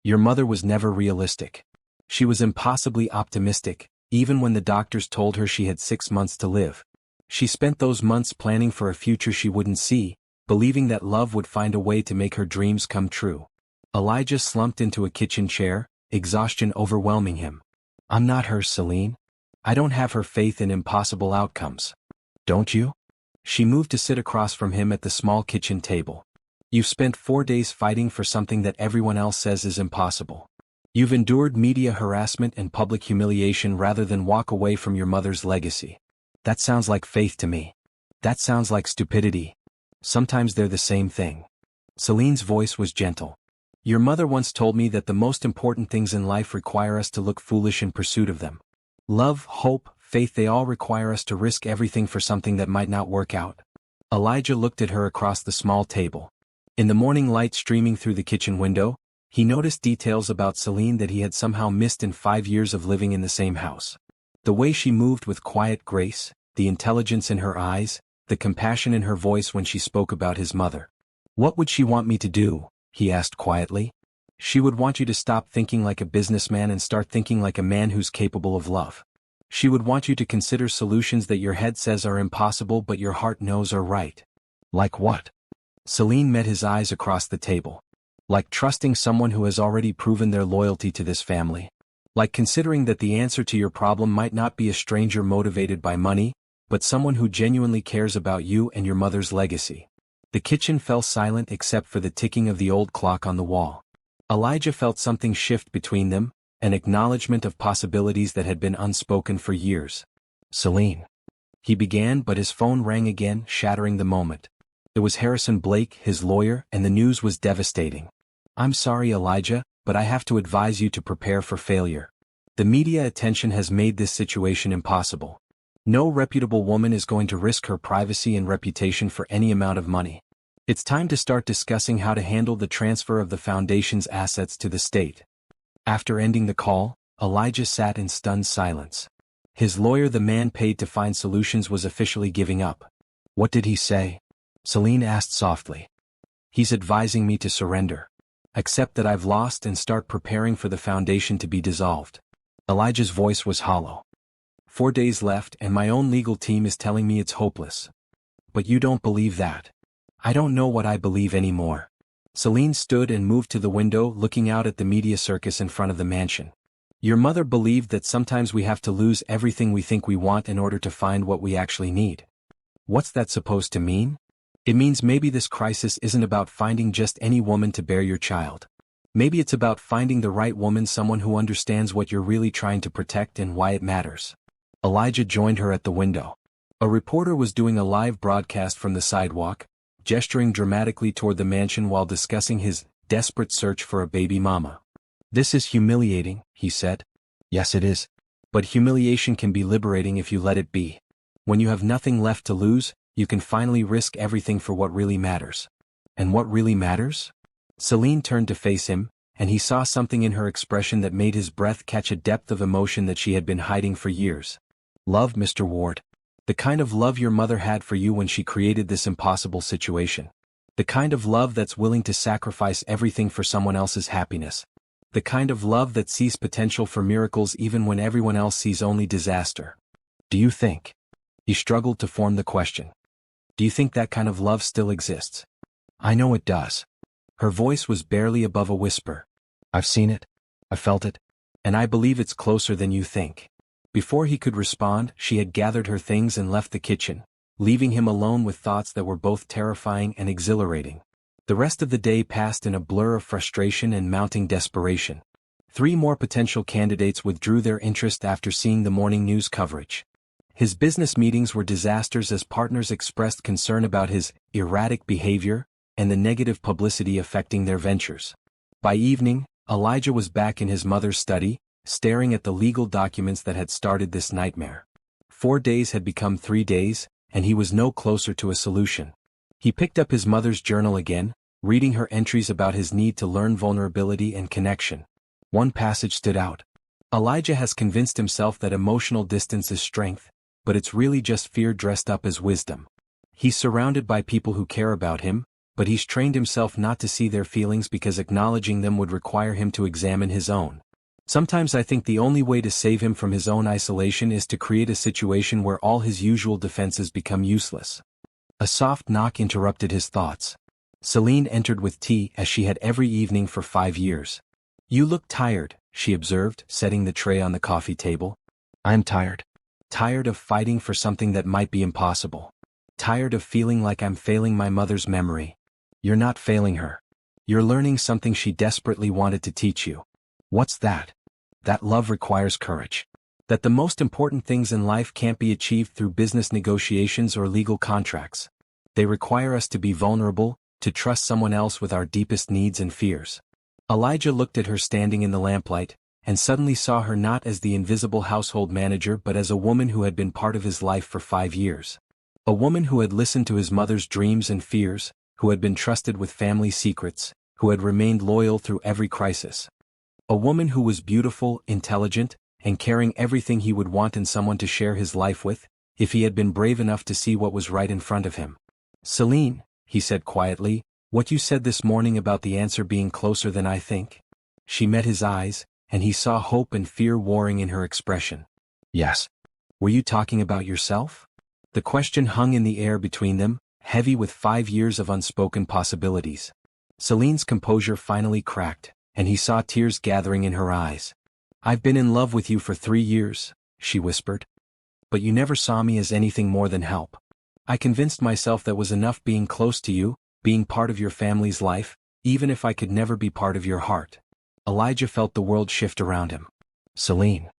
Your mother was never realistic. She was impossibly optimistic, even when the doctors told her she had 6 months to live. She spent those months planning for a future she wouldn't see, believing that love would find a way to make her dreams come true. Elijah slumped into a kitchen chair, exhaustion overwhelming him. I'm not her, Celine. I don't have her faith in impossible outcomes. Don't you? She moved to sit across from him at the small kitchen table. You've spent 4 days fighting for something that everyone else says is impossible. You've endured media harassment and public humiliation rather than walk away from your mother's legacy. That sounds like faith to me. That sounds like stupidity. Sometimes they're the same thing. Celine's voice was gentle. Your mother once told me that the most important things in life require us to look foolish in pursuit of them. Love, hope, faith, they all require us to risk everything for something that might not work out. Elijah looked at her across the small table. In the morning light streaming through the kitchen window, he noticed details about Celine that he had somehow missed in 5 years of living in the same house. The way she moved with quiet grace, the intelligence in her eyes, the compassion in her voice when she spoke about his mother. What would she want me to do? He asked quietly. She would want you to stop thinking like a businessman and start thinking like a man who's capable of love. She would want you to consider solutions that your head says are impossible but your heart knows are right. Like what? Celine met his eyes across the table. Like trusting someone who has already proven their loyalty to this family. Like considering that the answer to your problem might not be a stranger motivated by money, but someone who genuinely cares about you and your mother's legacy. The kitchen fell silent except for the ticking of the old clock on the wall. Elijah felt something shift between them, an acknowledgement of possibilities that had been unspoken for years. Celine. He began, but his phone rang again, shattering the moment. It was Harrison Blake, his lawyer, and the news was devastating. I'm sorry, Elijah, but I have to advise you to prepare for failure. The media attention has made this situation impossible. No reputable woman is going to risk her privacy and reputation for any amount of money. It's time to start discussing how to handle the transfer of the foundation's assets to the state. After ending the call, Elijah sat in stunned silence. His lawyer, the man paid to find solutions, was officially giving up. What did he say? Celine asked softly. He's advising me to surrender. Accept that I've lost and start preparing for the foundation to be dissolved. Elijah's voice was hollow. 4 days left and my own legal team is telling me it's hopeless. But you don't believe that. I don't know what I believe anymore. Celine stood and moved to the window, looking out at the media circus in front of the mansion. Your mother believed that sometimes we have to lose everything we think we want in order to find what we actually need. What's that supposed to mean? It means maybe this crisis isn't about finding just any woman to bear your child. Maybe it's about finding the right woman, someone who understands what you're really trying to protect and why it matters. Elijah joined her at the window. A reporter was doing a live broadcast from the sidewalk, gesturing dramatically toward the mansion while discussing his desperate search for a baby mama. This is humiliating, he said. Yes, it is. But humiliation can be liberating if you let it be. When you have nothing left to lose, you can finally risk everything for what really matters. And what really matters? Celine turned to face him, and he saw something in her expression that made his breath catch a depth of emotion that she had been hiding for years. Love, Mr. Ward. The kind of love your mother had for you when she created this impossible situation. The kind of love that's willing to sacrifice everything for someone else's happiness. The kind of love that sees potential for miracles even when everyone else sees only disaster. Do you think? He struggled to form the question. Do you think that kind of love still exists? I know it does. Her voice was barely above a whisper. I've seen it. I felt it. And I believe it's closer than you think. Before he could respond, she had gathered her things and left the kitchen, leaving him alone with thoughts that were both terrifying and exhilarating. The rest of the day passed in a blur of frustration and mounting desperation. 3 more potential candidates withdrew their interest after seeing the morning news coverage. His business meetings were disasters as partners expressed concern about his erratic behavior and the negative publicity affecting their ventures. By evening, Elijah was back in his mother's study, staring at the legal documents that had started this nightmare. 4 days had become 3 days, and he was no closer to a solution. He picked up his mother's journal again, reading her entries about his need to learn vulnerability and connection. One passage stood out. Elijah has convinced himself that emotional distance is strength, but it's really just fear dressed up as wisdom. He's surrounded by people who care about him, but he's trained himself not to see their feelings because acknowledging them would require him to examine his own. Sometimes I think the only way to save him from his own isolation is to create a situation where all his usual defenses become useless. A soft knock interrupted his thoughts. Celine entered with tea as she had every evening for 5 years. You look tired, she observed, setting the tray on the coffee table. I'm tired. Tired of fighting for something that might be impossible. Tired of feeling like I'm failing my mother's memory. You're not failing her. You're learning something she desperately wanted to teach you. What's that? That love requires courage. That the most important things in life can't be achieved through business negotiations or legal contracts. They require us to be vulnerable, to trust someone else with our deepest needs and fears. Elijah looked at her standing in the lamplight, and suddenly saw her not as the invisible household manager but as a woman who had been part of his life for 5 years. A woman who had listened to his mother's dreams and fears, who had been trusted with family secrets, who had remained loyal through every crisis. A woman who was beautiful, intelligent, and caring everything he would want in someone to share his life with, if he had been brave enough to see what was right in front of him. "Celine," he said quietly, "what you said this morning about the answer being closer than I think?" She met his eyes, and he saw hope and fear warring in her expression. "Yes. Were you talking about yourself?" The question hung in the air between them, heavy with 5 years of unspoken possibilities. Celine's composure finally cracked, and he saw tears gathering in her eyes. "I've been in love with you for 3 years, she whispered. "But you never saw me as anything more than help. I convinced myself that was enough being close to you, being part of your family's life, even if I could never be part of your heart." Elijah felt the world shift around him. "Celine.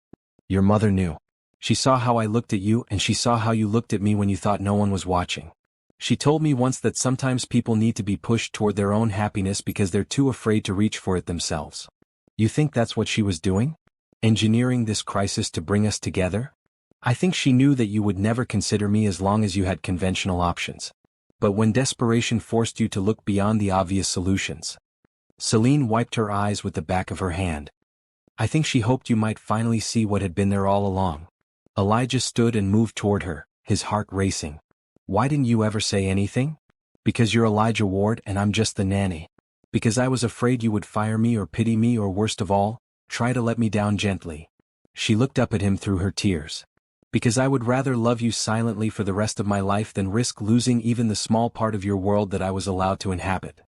Your mother knew. She saw how I looked at you and she saw how you looked at me when you thought no one was watching. She told me once that sometimes people need to be pushed toward their own happiness because they're too afraid to reach for it themselves. You think that's what she was doing? Engineering this crisis to bring us together? I think she knew that you would never consider me as long as you had conventional options. But when desperation forced you to look beyond the obvious solutions." Celine wiped her eyes with the back of her hand. "I think she hoped you might finally see what had been there all along." Elijah stood and moved toward her, his heart racing. "Why didn't you ever say anything?" "Because you're Elijah Ward and I'm just the nanny. Because I was afraid you would fire me or pity me or worst of all, try to let me down gently." She looked up at him through her tears. "Because I would rather love you silently for the rest of my life than risk losing even the small part of your world that I was allowed to inhabit."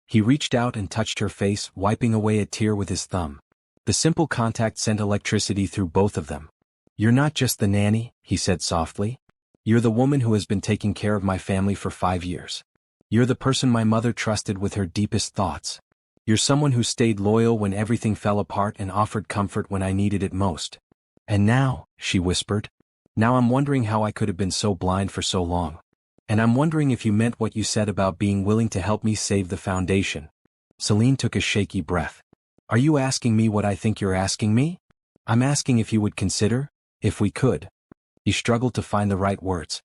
He reached out and touched her face, wiping away a tear with his thumb. The simple contact sent electricity through both of them. "You're not just the nanny," he said softly. "You're the woman who has been taking care of my family for 5 years. You're the person my mother trusted with her deepest thoughts. You're someone who stayed loyal when everything fell apart and offered comfort when I needed it most. And now," she whispered, "now I'm wondering how I could have been so blind for so long. And I'm wondering if you meant what you said about being willing to help me save the foundation." Celine took a shaky breath. "Are you asking me what I think you're asking me? I'm asking if you would consider, if we could." He struggled to find the right words.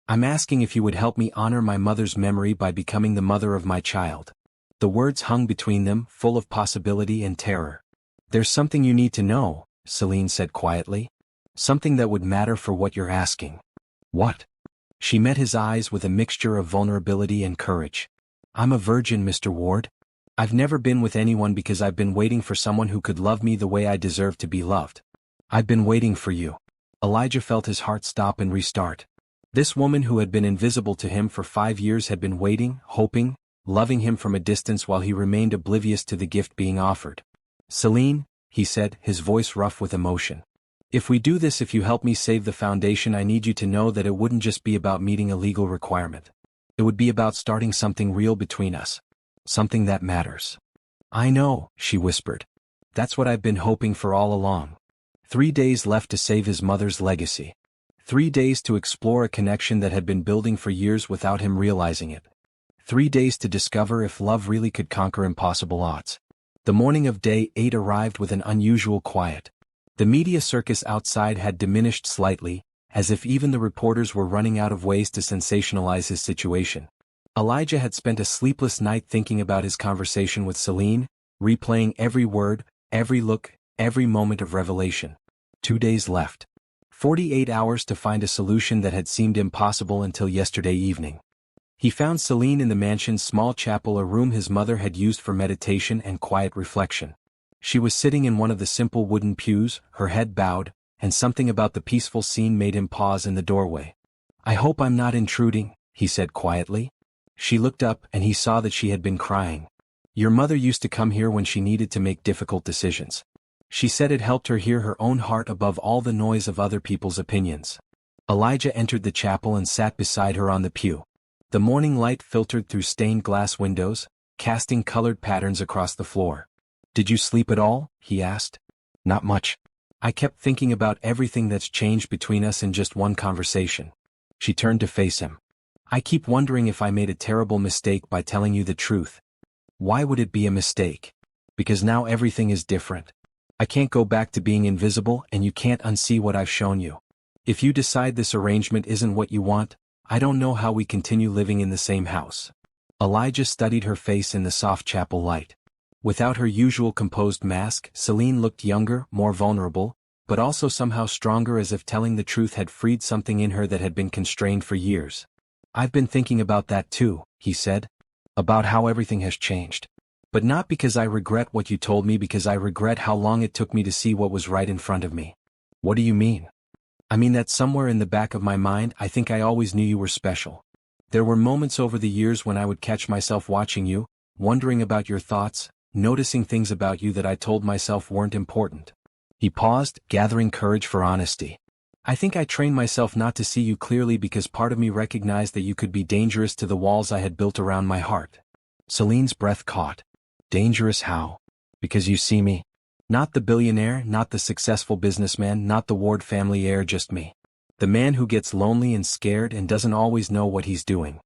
"I'm asking if you would help me honor my mother's memory by becoming the mother of my child." The words hung between them, full of possibility and terror. "There's something you need to know," Celine said quietly. "Something that would matter for what you're asking." "What?" She met his eyes with a mixture of vulnerability and courage. "I'm a virgin, Mr. Ward. I've never been with anyone because I've been waiting for someone who could love me the way I deserve to be loved. I've been waiting for you." Elijah felt his heart stop and restart. This woman who had been invisible to him for 5 years had been waiting, hoping, loving him from a distance while he remained oblivious to the gift being offered. "Celine," he said, his voice rough with emotion. "If we do this, if you help me save the foundation, I need you to know that it wouldn't just be about meeting a legal requirement. It would be about starting something real between us. Something that matters." "I know," she whispered. "That's what I've been hoping for all along." 3 days left to save his mother's legacy. 3 days to explore a connection that had been building for years without him realizing it. 3 days to discover if love really could conquer impossible odds. The morning of day 8 arrived with an unusual quiet. The media circus outside had diminished slightly, as if even the reporters were running out of ways to sensationalize his situation. Elijah had spent a sleepless night thinking about his conversation with Celine, replaying every word, every look, every moment of revelation. 2 days left. 48 hours to find a solution that had seemed impossible until yesterday evening. He found Celine in the mansion's small chapel, a room his mother had used for meditation and quiet reflection. She was sitting in one of the simple wooden pews, her head bowed, and something about the peaceful scene made him pause in the doorway. "I hope I'm not intruding," he said quietly. She looked up and he saw that she had been crying. "Your mother used to come here when she needed to make difficult decisions. She said it helped her hear her own heart above all the noise of other people's opinions." Elijah entered the chapel and sat beside her on the pew. The morning light filtered through stained glass windows, casting colored patterns across the floor. Did you sleep at all? He asked. Not much. I kept thinking about everything that's changed between us in just one conversation. She turned to face him. I keep wondering if I made a terrible mistake by telling you the truth. Why would it be a mistake? Because now everything is different. I can't go back to being invisible and you can't unsee what I've shown you. If you decide this arrangement isn't what you want, I don't know how we continue living in the same house. Elijah studied her face in the soft chapel light. Without her usual composed mask, Celine looked younger, more vulnerable, but also somehow stronger, as if telling the truth had freed something in her that had been constrained for years. I've been thinking about that too, he said. About how everything has changed. But not because I regret what you told me, because I regret how long it took me to see what was right in front of me. What do you mean? I mean that somewhere in the back of my mind I think I always knew you were special. There were moments over the years when I would catch myself watching you, wondering about your thoughts, noticing things about you that I told myself weren't important. He paused, gathering courage for honesty. I think I trained myself not to see you clearly because part of me recognized that you could be dangerous to the walls I had built around my heart. Celine's breath caught. Dangerous how? Because you see me. Not the billionaire, not the successful businessman, not the Ward family heir, just me. The man who gets lonely and scared and doesn't always know what he's doing.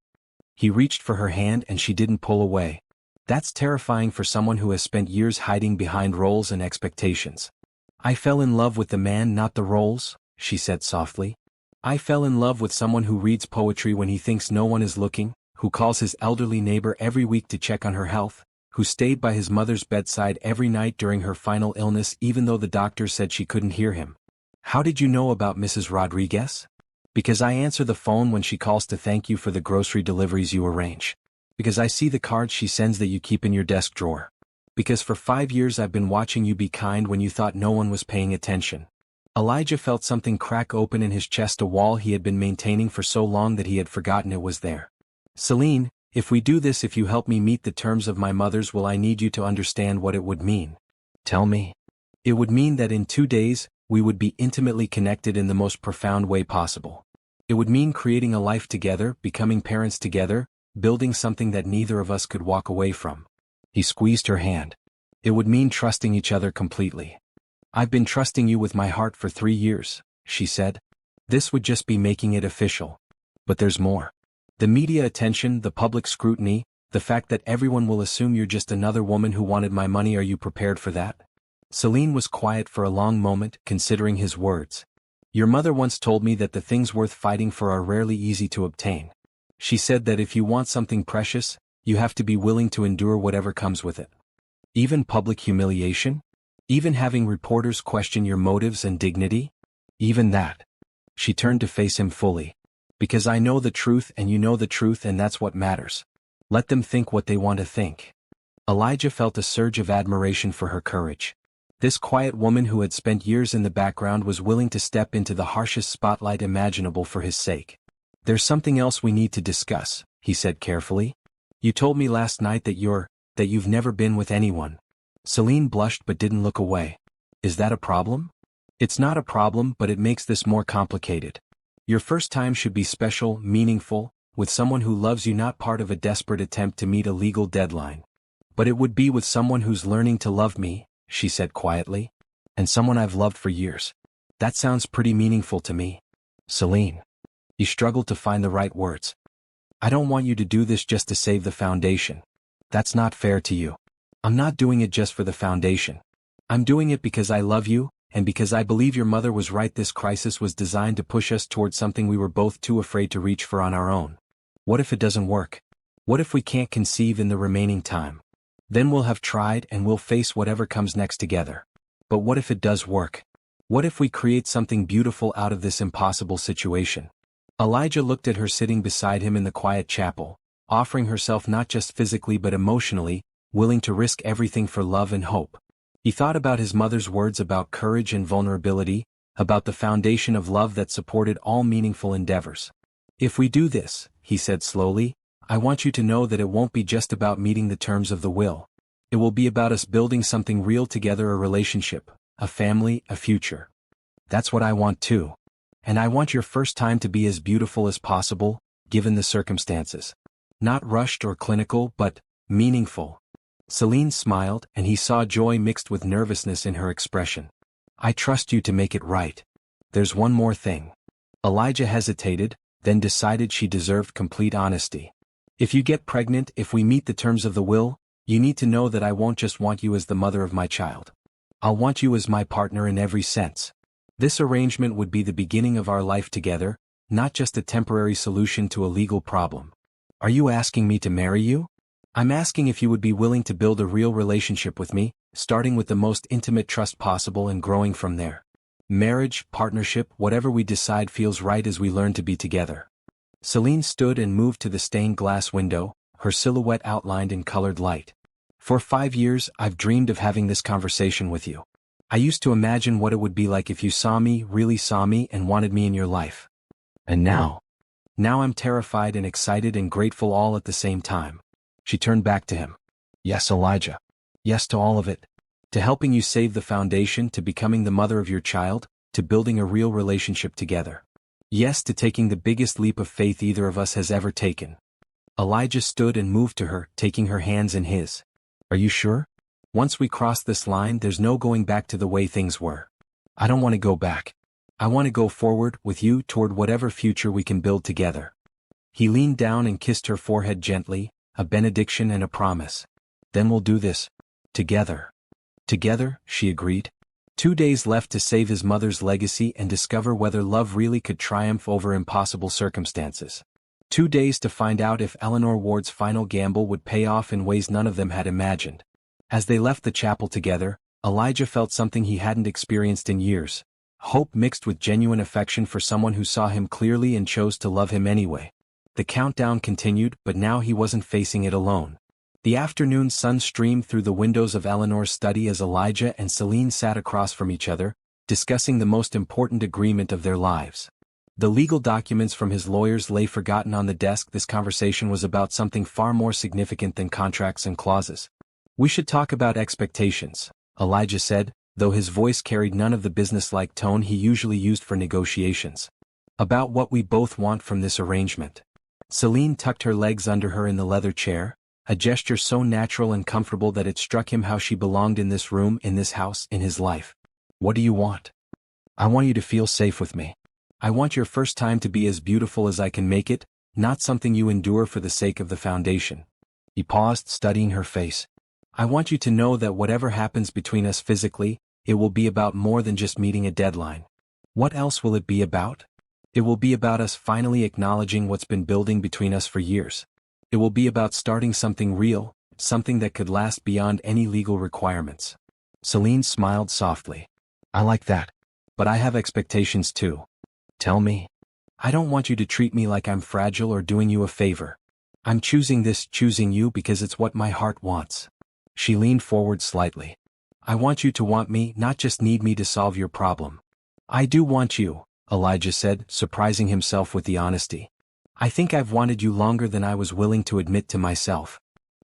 He reached for her hand and she didn't pull away. That's terrifying for someone who has spent years hiding behind roles and expectations. I fell in love with the man, not the roles, she said softly. I fell in love with someone who reads poetry when he thinks no one is looking, who calls his elderly neighbor every week to check on her health, who stayed by his mother's bedside every night during her final illness even though the doctor said she couldn't hear him. How did you know about Mrs. Rodriguez? Because I answer the phone when she calls to thank you for the grocery deliveries you arrange. Because I see the cards she sends that you keep in your desk drawer. Because for 5 years I've been watching you be kind when you thought no one was paying attention. Elijah felt something crack open in his chest, a wall he had been maintaining for so long that he had forgotten it was there. Celine, if we do this, if you help me meet the terms of my mother's will, I need you to understand what it would mean. Tell me. It would mean that in 2 days, we would be intimately connected in the most profound way possible. It would mean creating a life together, becoming parents together, building something that neither of us could walk away from. He squeezed her hand. It would mean trusting each other completely. I've been trusting you with my heart for 3 years, she said. This would just be making it official. But there's more. The media attention, the public scrutiny, the fact that everyone will assume you're just another woman who wanted my money. Are you prepared for that? Celine was quiet for a long moment, considering his words. Your mother once told me that the things worth fighting for are rarely easy to obtain. She said that if you want something precious, you have to be willing to endure whatever comes with it. Even public humiliation? Even having reporters question your motives and dignity? Even that. She turned to face him fully. Because I know the truth and you know the truth, and that's what matters. Let them think what they want to think. Elijah felt a surge of admiration for her courage. This quiet woman who had spent years in the background was willing to step into the harshest spotlight imaginable for his sake. There's something else we need to discuss, he said carefully. You told me last night that you've never been with anyone. Celine blushed but didn't look away. Is that a problem? It's not a problem, but it makes this more complicated. Your first time should be special, meaningful, with someone who loves you, not part of a desperate attempt to meet a legal deadline. But it would be with someone who's learning to love me, she said quietly. And someone I've loved for years. That sounds pretty meaningful to me. Celine. He struggled to find the right words. I don't want you to do this just to save the foundation. That's not fair to you. I'm not doing it just for the foundation. I'm doing it because I love you, and because I believe your mother was right. This crisis was designed to push us towards something we were both too afraid to reach for on our own. What if it doesn't work? What if we can't conceive in the remaining time? Then we'll have tried and we'll face whatever comes next together. But what if it does work? What if we create something beautiful out of this impossible situation? Elijah looked at her sitting beside him in the quiet chapel, offering herself not just physically but emotionally, willing to risk everything for love and hope. He thought about his mother's words about courage and vulnerability, about the foundation of love that supported all meaningful endeavors. If we do this, he said slowly, I want you to know that it won't be just about meeting the terms of the will. It will be about us building something real together, a relationship, a family, a future. That's what I want too. And I want your first time to be as beautiful as possible, given the circumstances. Not rushed or clinical, but meaningful. Celine smiled, and he saw joy mixed with nervousness in her expression. I trust you to make it right. There's one more thing. Elijah hesitated, then decided she deserved complete honesty. If you get pregnant, if we meet the terms of the will, you need to know that I won't just want you as the mother of my child. I'll want you as my partner in every sense. This arrangement would be the beginning of our life together, not just a temporary solution to a legal problem. Are you asking me to marry you? I'm asking if you would be willing to build a real relationship with me, starting with the most intimate trust possible and growing from there. Marriage, partnership, whatever we decide feels right as we learn to be together. Celine stood and moved to the stained glass window, her silhouette outlined in colored light. For 5 years, I've dreamed of having this conversation with you. I used to imagine what it would be like if you saw me, really saw me, and wanted me in your life. And now I'm terrified and excited and grateful all at the same time. She turned back to him. Yes, Elijah. Yes to all of it. To helping you save the foundation, to becoming the mother of your child, to building a real relationship together. Yes to taking the biggest leap of faith either of us has ever taken. Elijah stood and moved to her, taking her hands in his. Are you sure? Once we cross this line, there's no going back to the way things were. I don't want to go back. I want to go forward, with you, toward whatever future we can build together. He leaned down and kissed her forehead gently, a benediction and a promise. Then we'll do this. Together. Together, she agreed. 2 days left to save his mother's legacy and discover whether love really could triumph over impossible circumstances. 2 days to find out if Eleanor Ward's final gamble would pay off in ways none of them had imagined. As they left the chapel together, Elijah felt something he hadn't experienced in years. Hope mixed with genuine affection for someone who saw him clearly and chose to love him anyway. The countdown continued, but now he wasn't facing it alone. The afternoon sun streamed through the windows of Eleanor's study as Elijah and Celine sat across from each other, discussing the most important agreement of their lives. The legal documents from his lawyers lay forgotten on the desk. This conversation was about something far more significant than contracts and clauses. We should talk about expectations, Elijah said, though his voice carried none of the businesslike tone he usually used for negotiations. About what we both want from this arrangement. Celine tucked her legs under her in the leather chair, a gesture so natural and comfortable that it struck him how she belonged in this room, in this house, in his life. What do you want? I want you to feel safe with me. I want your first time to be as beautiful as I can make it, not something you endure for the sake of the foundation. He paused, studying her face. I want you to know that whatever happens between us physically, it will be about more than just meeting a deadline. What else will it be about? It will be about us finally acknowledging what's been building between us for years. It will be about starting something real, something that could last beyond any legal requirements. Celine smiled softly. I like that. But I have expectations too. Tell me. I don't want you to treat me like I'm fragile or doing you a favor. I'm choosing you because it's what my heart wants. She leaned forward slightly. I want you to want me, not just need me to solve your problem. I do want you, Elijah said, surprising himself with the honesty. I think I've wanted you longer than I was willing to admit to myself.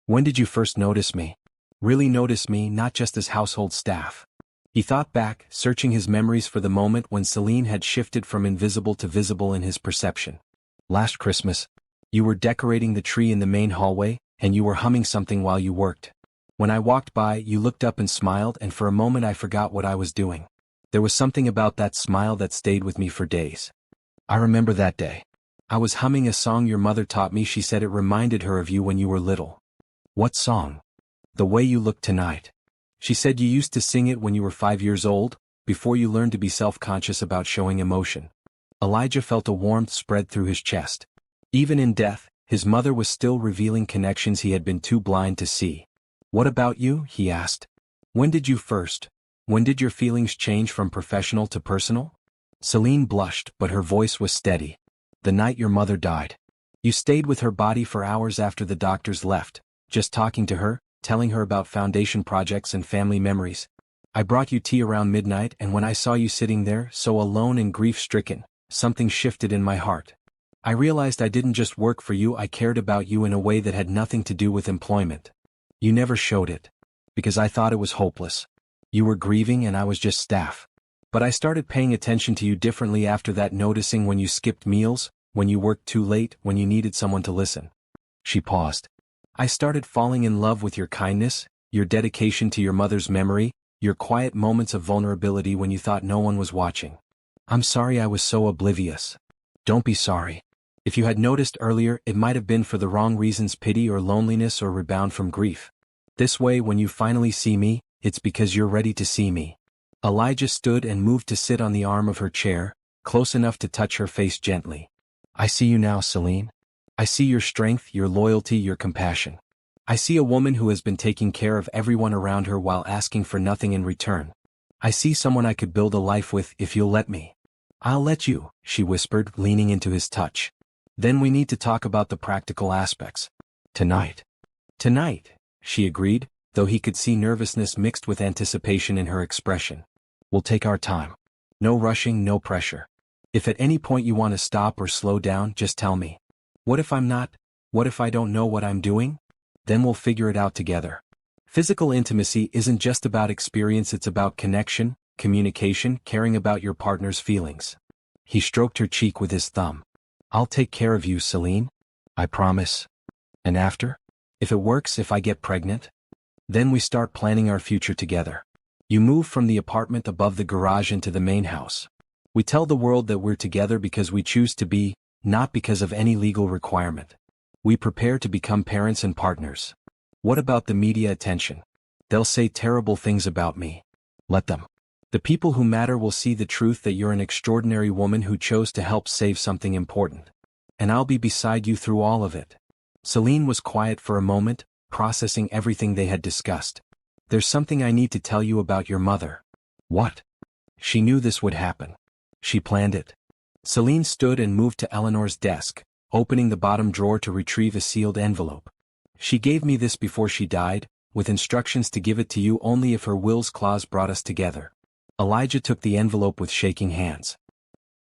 When did you first notice me? Really notice me, not just as household staff. He thought back, searching his memories for the moment when Celine had shifted from invisible to visible in his perception. Last Christmas. You were decorating the tree in the main hallway, and you were humming something while you worked. When I walked by, you looked up and smiled, and for a moment I forgot what I was doing. There was something about that smile that stayed with me for days. I remember that day. I was humming a song your mother taught me. She said it reminded her of you when you were little. What song? The Way You Look Tonight. She said you used to sing it when you were 5 years old, before you learned to be self-conscious about showing emotion. Elijah felt a warmth spread through his chest. Even in death, his mother was still revealing connections he had been too blind to see. What about you? He asked. When did your feelings change from professional to personal? Celine blushed, but her voice was steady. The night your mother died. You stayed with her body for hours after the doctors left, just talking to her, telling her about foundation projects and family memories. I brought you tea around midnight, and when I saw you sitting there, so alone and grief-stricken, something shifted in my heart. I realized I didn't just work for you, I cared about you in a way that had nothing to do with employment. You never showed it. Because I thought it was hopeless. You were grieving and I was just staff. But I started paying attention to you differently after that, noticing when you skipped meals, when you worked too late, when you needed someone to listen. She paused. I started falling in love with your kindness, your dedication to your mother's memory, your quiet moments of vulnerability when you thought no one was watching. I'm sorry I was so oblivious. Don't be sorry. If you had noticed earlier, it might have been for the wrong reasons: pity or loneliness or rebound from grief. This way, when you finally see me, it's because you're ready to see me. Elijah stood and moved to sit on the arm of her chair, close enough to touch her face gently. I see you now, Celine. I see your strength, your loyalty, your compassion. I see a woman who has been taking care of everyone around her while asking for nothing in return. I see someone I could build a life with if you'll let me. I'll let you, she whispered, leaning into his touch. Then we need to talk about the practical aspects. Tonight. Tonight, she agreed, though he could see nervousness mixed with anticipation in her expression. We'll take our time. No rushing, no pressure. If at any point you want to stop or slow down, just tell me. What if I'm not? What if I don't know what I'm doing? Then we'll figure it out together. Physical intimacy isn't just about experience, it's about connection, communication, caring about your partner's feelings. He stroked her cheek with his thumb. I'll take care of you, Celine. I promise. And after? If it works, if I get pregnant? Then we start planning our future together. You move from the apartment above the garage into the main house. We tell the world that we're together because we choose to be, not because of any legal requirement. We prepare to become parents and partners. What about the media attention? They'll say terrible things about me. Let them. The people who matter will see the truth that you're an extraordinary woman who chose to help save something important. And I'll be beside you through all of it. Celine was quiet for a moment, processing everything they had discussed. There's something I need to tell you about your mother. What? She knew this would happen. She planned it. Celine stood and moved to Eleanor's desk, opening the bottom drawer to retrieve a sealed envelope. She gave me this before she died, with instructions to give it to you only if her will's clause brought us together. Elijah took the envelope with shaking hands.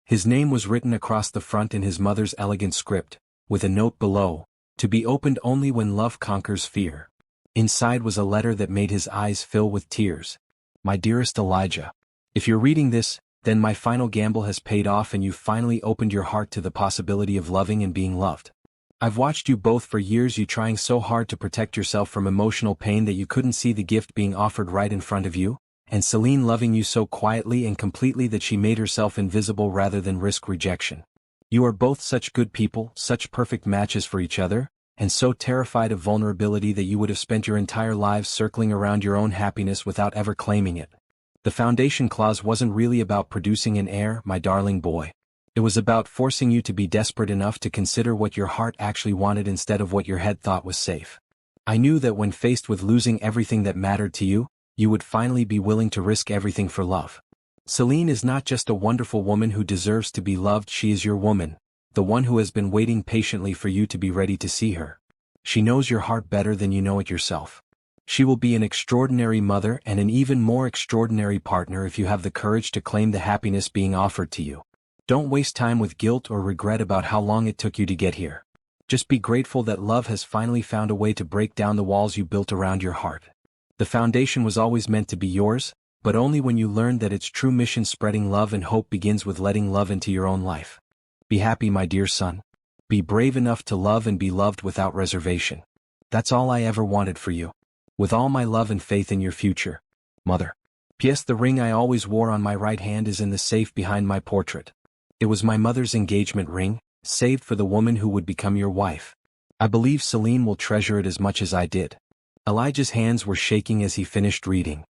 His name was written across the front in his mother's elegant script, with a note below, to be opened only when love conquers fear. Inside was a letter that made his eyes fill with tears. My dearest Elijah, if you're reading this, then my final gamble has paid off and you've finally opened your heart to the possibility of loving and being loved. I've watched you both for years, you trying so hard to protect yourself from emotional pain that you couldn't see the gift being offered right in front of you, and Celine loving you so quietly and completely that she made herself invisible rather than risk rejection. You are both such good people, such perfect matches for each other, and so terrified of vulnerability that you would have spent your entire lives circling around your own happiness without ever claiming it. The foundation clause wasn't really about producing an heir, my darling boy. It was about forcing you to be desperate enough to consider what your heart actually wanted instead of what your head thought was safe. I knew that when faced with losing everything that mattered to you, you would finally be willing to risk everything for love. Celine is not just a wonderful woman who deserves to be loved, she is your woman, the one who has been waiting patiently for you to be ready to see her. She knows your heart better than you know it yourself. She will be an extraordinary mother and an even more extraordinary partner if you have the courage to claim the happiness being offered to you. Don't waste time with guilt or regret about how long it took you to get here. Just be grateful that love has finally found a way to break down the walls you built around your heart. The foundation was always meant to be yours, but only when you learned that its true mission, spreading love and hope, begins with letting love into your own life. Be happy, my dear son. Be brave enough to love and be loved without reservation. That's all I ever wanted for you. With all my love and faith in your future. Mother. P.S. The ring I always wore on my right hand is in the safe behind my portrait. It was my mother's engagement ring, saved for the woman who would become your wife. I believe Celine will treasure it as much as I did. Elijah's hands were shaking as he finished reading.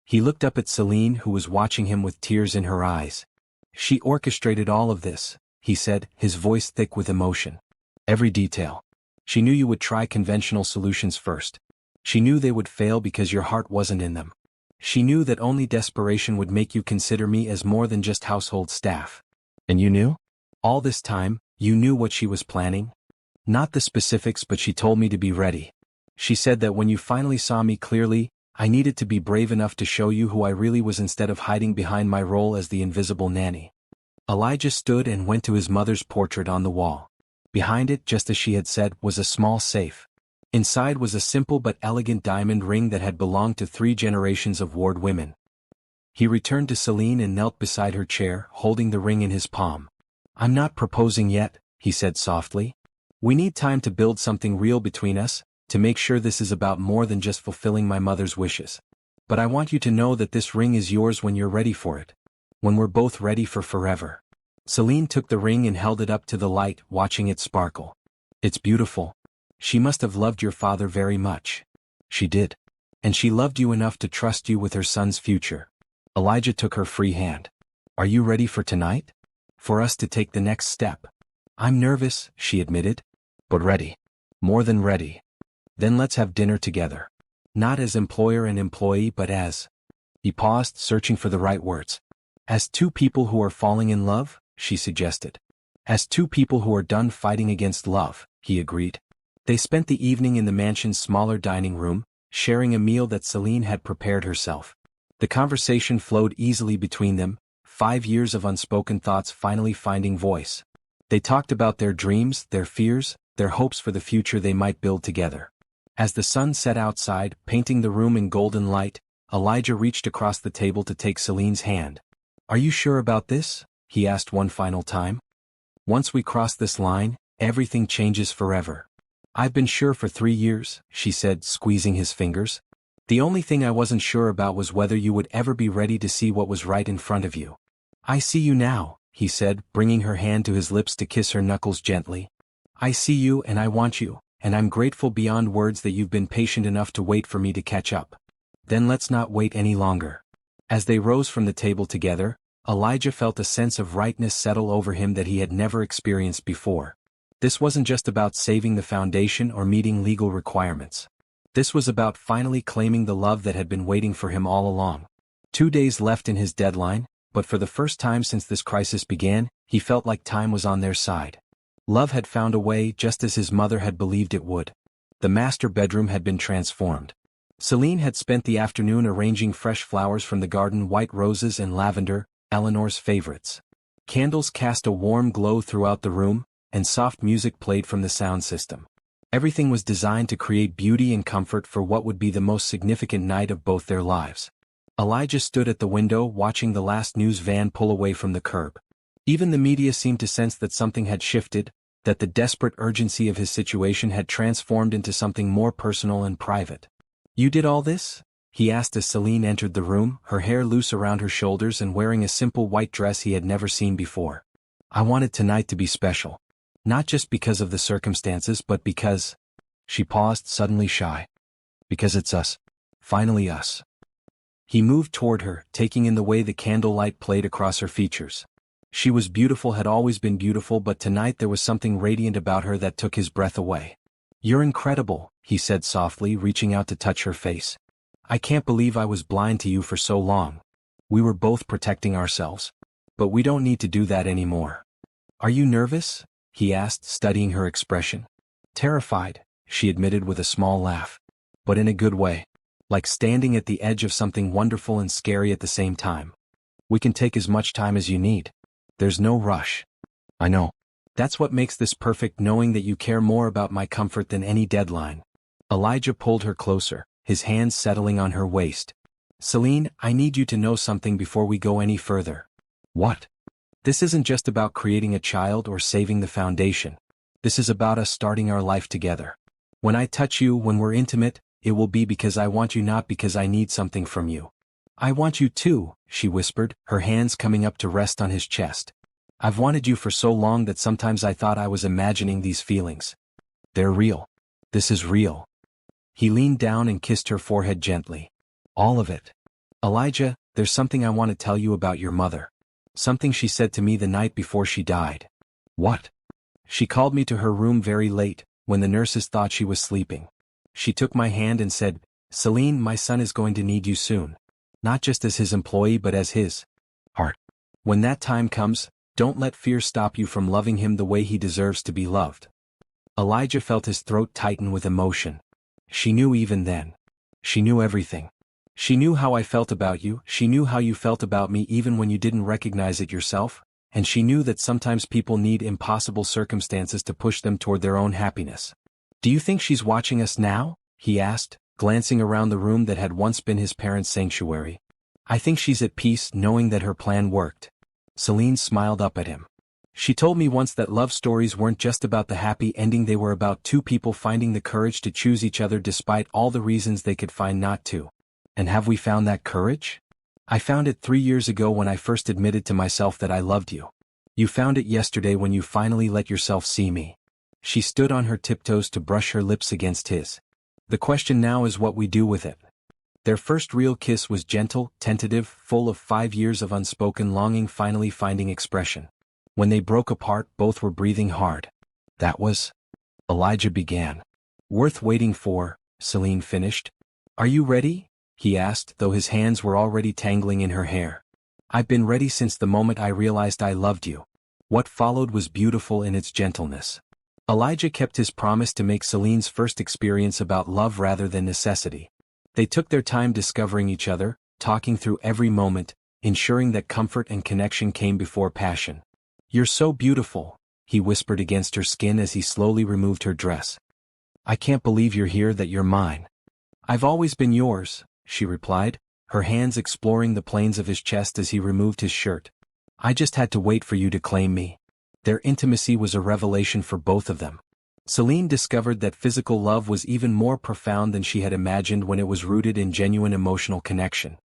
He looked up at Celine, who was watching him with tears in her eyes. She orchestrated all of this, he said, his voice thick with emotion. Every detail. She knew you would try conventional solutions first. She knew they would fail because your heart wasn't in them. She knew that only desperation would make you consider me as more than just household staff. And you knew? All this time, you knew what she was planning? Not the specifics, but she told me to be ready. She said that when you finally saw me clearly, I needed to be brave enough to show you who I really was instead of hiding behind my role as the invisible nanny. Elijah stood and went to his mother's portrait on the wall. Behind it, just as she had said, was a small safe. Inside was a simple but elegant diamond ring that had belonged to 3 generations of Ward women. He returned to Celine and knelt beside her chair, holding the ring in his palm. I'm not proposing yet, he said softly. We need time to build something real between us, to make sure this is about more than just fulfilling my mother's wishes. But I want you to know that this ring is yours when you're ready for it. When we're both ready for forever." Celine took the ring and held it up to the light, watching it sparkle. "It's beautiful. She must have loved your father very much." "She did. And she loved you enough to trust you with her son's future." Elijah took her free hand. "Are you ready for tonight? For us to take the next step?" "I'm nervous," she admitted. "But ready. More than ready. Then let's have dinner together. Not as employer and employee but as—" He paused, searching for the right words. "As two people who are falling in love," she suggested. "As two people who are done fighting against love," he agreed. They spent the evening in the mansion's smaller dining room, sharing a meal that Celine had prepared herself. The conversation flowed easily between them, 5 years of unspoken thoughts finally finding voice. They talked about their dreams, their fears, their hopes for the future they might build together. As the sun set outside, painting the room in golden light, Elijah reached across the table to take Celine's hand. "Are you sure about this?" he asked one final time. "Once we cross this line, everything changes forever." "I've been sure for 3 years," she said, squeezing his fingers. "The only thing I wasn't sure about was whether you would ever be ready to see what was right in front of you." "I see you now," he said, bringing her hand to his lips to kiss her knuckles gently. "I see you and I want you, and I'm grateful beyond words that you've been patient enough to wait for me to catch up. Then let's not wait any longer." As they rose from the table together, Elijah felt a sense of rightness settle over him that he had never experienced before. This wasn't just about saving the foundation or meeting legal requirements. This was about finally claiming the love that had been waiting for him all along. 2 days left in his deadline, but for the first time since this crisis began, he felt like time was on their side. Love had found a way just as his mother had believed it would. The master bedroom had been transformed. Celine had spent the afternoon arranging fresh flowers from the garden, white roses and lavender, Eleanor's favorites. Candles cast a warm glow throughout the room, and soft music played from the sound system. Everything was designed to create beauty and comfort for what would be the most significant night of both their lives. Elijah stood at the window watching the last news van pull away from the curb. Even the media seemed to sense that something had shifted, that the desperate urgency of his situation had transformed into something more personal and private. "You did all this?" he asked as Celine entered the room, her hair loose around her shoulders and wearing a simple white dress he had never seen before. "I wanted tonight to be special. Not just because of the circumstances but because—" She paused, suddenly shy. "Because it's us. Finally us." He moved toward her, taking in the way the candlelight played across her features. She was beautiful, had always been beautiful, but tonight there was something radiant about her that took his breath away. "You're incredible," he said softly, reaching out to touch her face. "I can't believe I was blind to you for so long. We were both protecting ourselves. But we don't need to do that anymore." "Are you nervous?" he asked, studying her expression. "Terrified," she admitted with a small laugh. "But in a good way. Like standing at the edge of something wonderful and scary at the same time. We can take as much time as you need. There's no rush." "I know. That's what makes this perfect, knowing that you care more about my comfort than any deadline." Elijah pulled her closer, his hands settling on her waist. "Celine, I need you to know something before we go any further." "What?" "This isn't just about creating a child or saving the foundation. This is about us starting our life together. When I touch you, when we're intimate, it will be because I want you, not because I need something from you." "I want you too," she whispered, her hands coming up to rest on his chest. "I've wanted you for so long that sometimes I thought I was imagining these feelings. They're real. This is real." He leaned down and kissed her forehead gently. "All of it." "Elijah, there's something I want to tell you about your mother. Something she said to me the night before she died." "What?" "She called me to her room very late, when the nurses thought she was sleeping. She took my hand and said, 'Celine, my son is going to need you soon. Not just as his employee but as his heart. When that time comes, don't let fear stop you from loving him the way he deserves to be loved.'" Elijah felt his throat tighten with emotion. She knew even then. She knew everything. "She knew how I felt about you, she knew how you felt about me even when you didn't recognize it yourself, and she knew that sometimes people need impossible circumstances to push them toward their own happiness." "Do you think she's watching us now?" he asked, glancing around the room that had once been his parents' sanctuary. "I think she's at peace knowing that her plan worked." Celine smiled up at him. She told me once that love stories weren't just about the happy ending, they were about two people finding the courage to choose each other despite all the reasons they could find not to. And have we found that courage? I found it 3 years ago when I first admitted to myself that I loved you. You found it yesterday when you finally let yourself see me. She stood on her tiptoes to brush her lips against his. The question now is what we do with it. Their first real kiss was gentle, tentative, full of 5 years of unspoken longing finally finding expression. When they broke apart, both were breathing hard. That was... Elijah began. Worth waiting for, Celine finished. Are you ready? He asked, though his hands were already tangling in her hair. I've been ready since the moment I realized I loved you. What followed was beautiful in its gentleness. Elijah kept his promise to make Celine's first experience about love rather than necessity. They took their time discovering each other, talking through every moment, ensuring that comfort and connection came before passion. You're so beautiful, he whispered against her skin as he slowly removed her dress. I can't believe you're here, that you're mine. I've always been yours, she replied, her hands exploring the planes of his chest as he removed his shirt. I just had to wait for you to claim me. Their intimacy was a revelation for both of them. Celine discovered that physical love was even more profound than she had imagined when it was rooted in genuine emotional connection.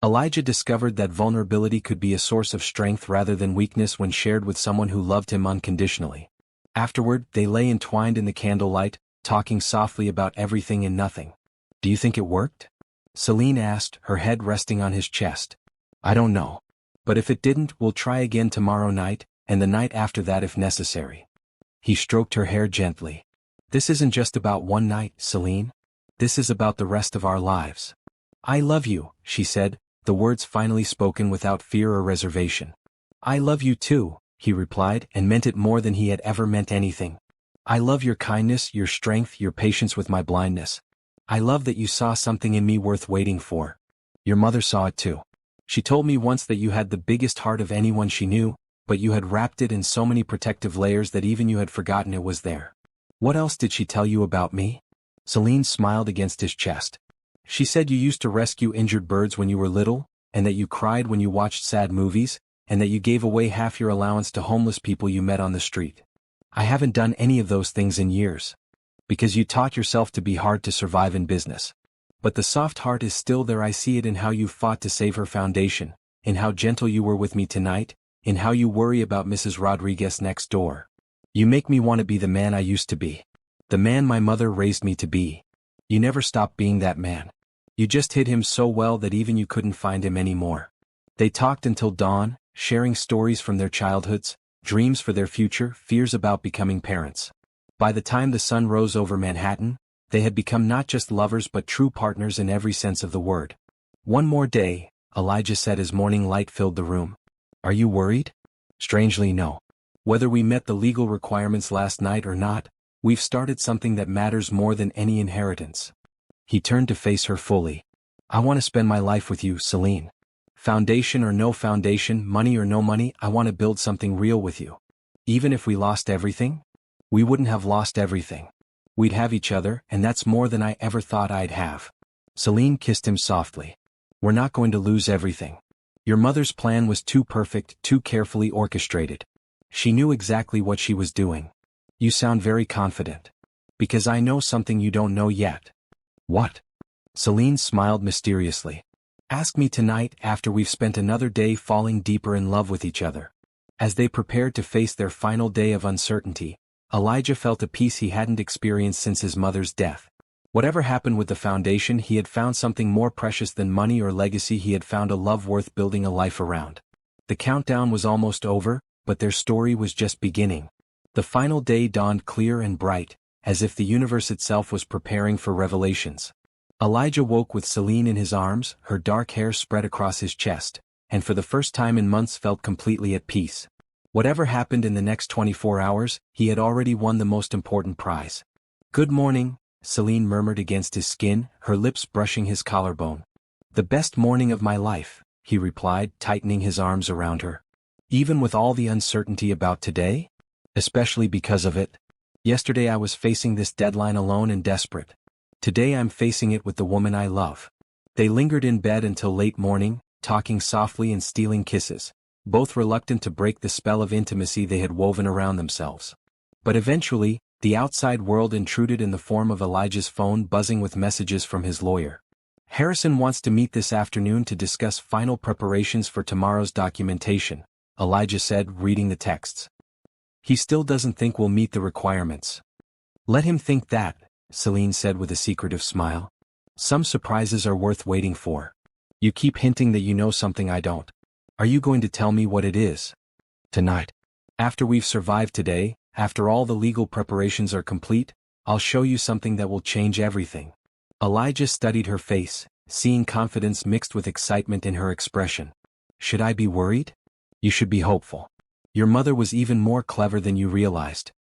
Elijah discovered that vulnerability could be a source of strength rather than weakness when shared with someone who loved him unconditionally. Afterward, they lay entwined in the candlelight, talking softly about everything and nothing. Do you think it worked? Celine asked, her head resting on his chest. I don't know. But if it didn't, we'll try again tomorrow night, and the night after that if necessary. He stroked her hair gently. This isn't just about one night, Celine. This is about the rest of our lives. I love you, she said, the words finally spoken without fear or reservation. I love you too, he replied, and meant it more than he had ever meant anything. I love your kindness, your strength, your patience with my blindness. I love that you saw something in me worth waiting for. Your mother saw it too. She told me once that you had the biggest heart of anyone she knew, but you had wrapped it in so many protective layers that even you had forgotten it was there. What else did she tell you about me? Celine smiled against his chest. She said you used to rescue injured birds when you were little, and that you cried when you watched sad movies, and that you gave away half your allowance to homeless people you met on the street. I haven't done any of those things in years. Because you taught yourself to be hard to survive in business. But the soft heart is still there. I see it in how you fought to save her foundation, in how gentle you were with me tonight, in how you worry about Mrs. Rodriguez next door. You make me want to be the man I used to be. The man my mother raised me to be. You never stopped being that man. You just hid him so well that even you couldn't find him anymore. They talked until dawn, sharing stories from their childhoods, dreams for their future, fears about becoming parents. By the time the sun rose over Manhattan, they had become not just lovers but true partners in every sense of the word. One more day, Elijah said as morning light filled the room. Are you worried? Strangely, no. Whether we met the legal requirements last night or not, we've started something that matters more than any inheritance. He turned to face her fully. I want to spend my life with you, Celine. Foundation or no foundation, money or no money, I want to build something real with you. Even if we lost everything? We wouldn't have lost everything. We'd have each other, and that's more than I ever thought I'd have. Celine kissed him softly. We're not going to lose everything. Your mother's plan was too perfect, too carefully orchestrated. She knew exactly what she was doing. You sound very confident. Because I know something you don't know yet. What? Celine smiled mysteriously. Ask me tonight after we've spent another day falling deeper in love with each other. As they prepared to face their final day of uncertainty, Elijah felt a peace he hadn't experienced since his mother's death. Whatever happened with the foundation, he had found something more precious than money or legacy. He had found a love worth building a life around. The countdown was almost over, but their story was just beginning. The final day dawned clear and bright, as if the universe itself was preparing for revelations. Elijah woke with Celine in his arms, her dark hair spread across his chest, and for the first time in months felt completely at peace. Whatever happened in the next 24 hours, he had already won the most important prize. Good morning, Celine murmured against his skin, her lips brushing his collarbone. The best morning of my life, he replied, tightening his arms around her. Even with all the uncertainty about today? Especially because of it. Yesterday I was facing this deadline alone and desperate. Today I'm facing it with the woman I love. They lingered in bed until late morning, talking softly and stealing kisses. both reluctant to break the spell of intimacy they had woven around themselves. But eventually, the outside world intruded in the form of Elijah's phone buzzing with messages from his lawyer. "Harrison wants to meet this afternoon to discuss final preparations for tomorrow's documentation," Elijah said, reading the texts. "He still doesn't think we'll meet the requirements." "Let him think that," Celine said with a secretive smile. "Some surprises are worth waiting for. You keep hinting that you know something I don't. Are you going to tell me what it is? Tonight. After we've survived today, after all the legal preparations are complete, I'll show you something that will change everything." Elijah studied her face, seeing confidence mixed with excitement in her expression. "Should I be worried? You should be hopeful. Your mother was even more clever than you realized.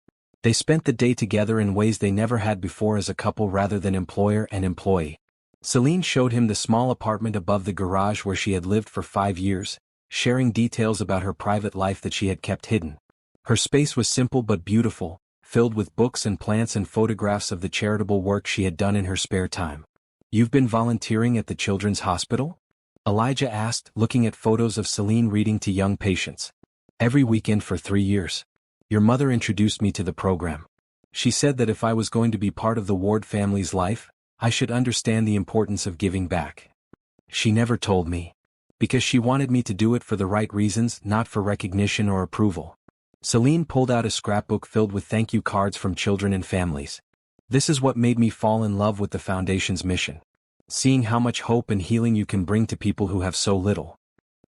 They spent the day together in ways they never had before as a couple rather than employer and employee." Celine showed him the small apartment above the garage where she had lived for 5 years, sharing details about her private life that she had kept hidden. Her space was simple but beautiful, filled with books and plants and photographs of the charitable work she had done in her spare time. "You've been volunteering at the children's hospital?" Elijah asked, looking at photos of Celine reading to young patients. "Every weekend for 3 years. Your mother introduced me to the program. She said that if I was going to be part of the Ward family's life, I should understand the importance of giving back. She never told me. Because she wanted me to do it for the right reasons, not for recognition or approval." Celine pulled out a scrapbook filled with thank you cards from children and families. "This is what made me fall in love with the Foundation's mission. Seeing how much hope and healing you can bring to people who have so little."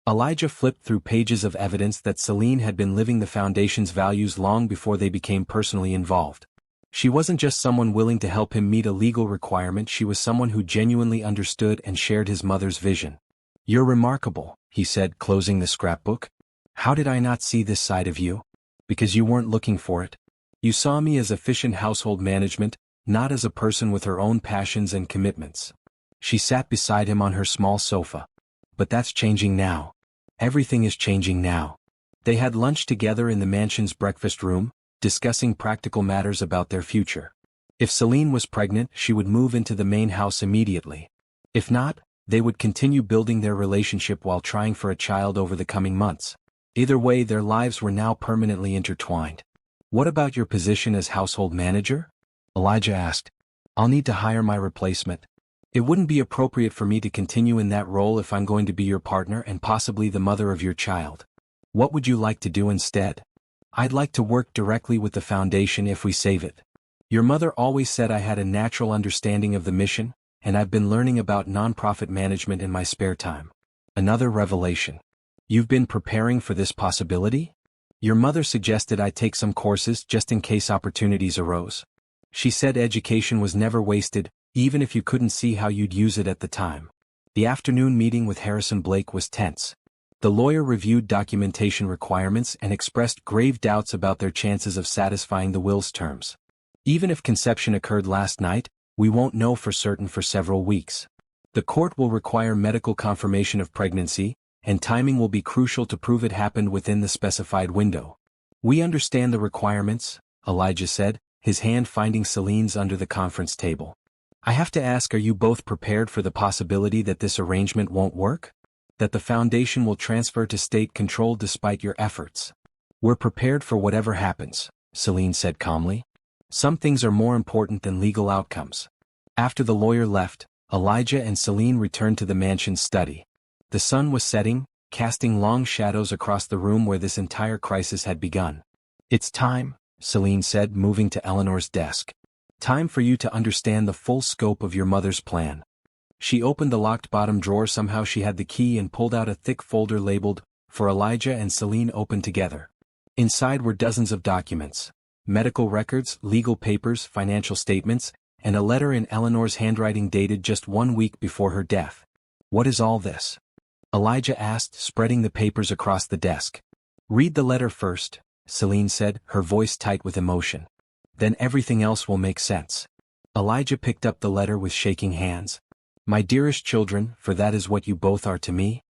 Elijah flipped through pages of evidence that Celine had been living the Foundation's values long before they became personally involved. She wasn't just someone willing to help him meet a legal requirement, she was someone who genuinely understood and shared his mother's vision. "You're remarkable," he said, closing the scrapbook. "How did I not see this side of you? Because you weren't looking for it. You saw me as efficient household management, not as a person with her own passions and commitments." She sat beside him on her small sofa. "But that's changing now. Everything is changing now." They had lunch together in the mansion's breakfast room, discussing practical matters about their future. If Celine was pregnant, she would move into the main house immediately. If not, they would continue building their relationship while trying for a child over the coming months. Either way, their lives were now permanently intertwined. "What about your position as household manager?" Elijah asked. "I'll need to hire my replacement. It wouldn't be appropriate for me to continue in that role if I'm going to be your partner and possibly the mother of your child. What would you like to do instead?" "I'd like to work directly with the Foundation if we save it. Your mother always said I had a natural understanding of the mission, and I've been learning about nonprofit management in my spare time." Another revelation. "You've been preparing for this possibility?" "Your mother suggested I take some courses just in case opportunities arose. She said education was never wasted, even if you couldn't see how you'd use it at the time." The afternoon meeting with Harrison Blake was tense. The lawyer reviewed documentation requirements and expressed grave doubts about their chances of satisfying the will's terms. "Even if conception occurred last night, we won't know for certain for several weeks. The court will require medical confirmation of pregnancy, and timing will be crucial to prove it happened within the specified window." "We understand the requirements," Elijah said, his hand finding Celine's under the conference table. "I have to ask, are you both prepared for the possibility that this arrangement won't work? That the Foundation will transfer to state control despite your efforts?" "We're prepared for whatever happens," Celine said calmly. "Some things are more important than legal outcomes." After the lawyer left, Elijah and Celine returned to the mansion's study. The sun was setting, casting long shadows across the room where this entire crisis had begun. "It's time," Celine said, moving to Eleanor's desk. "Time for you to understand the full scope of your mother's plan." She opened the locked bottom drawer. Somehow she had the key and pulled out a thick folder labeled, "For Elijah," and Celine opened together. Inside were dozens of documents. Medical records, legal papers, financial statements, and a letter in Eleanor's handwriting dated just 1 week before her death. "What is all this?" Elijah asked, spreading the papers across the desk. "Read the letter first," Celine said, her voice tight with emotion. "Then everything else will make sense." Elijah picked up the letter with shaking hands. "My dearest children, for that is what you both are to me.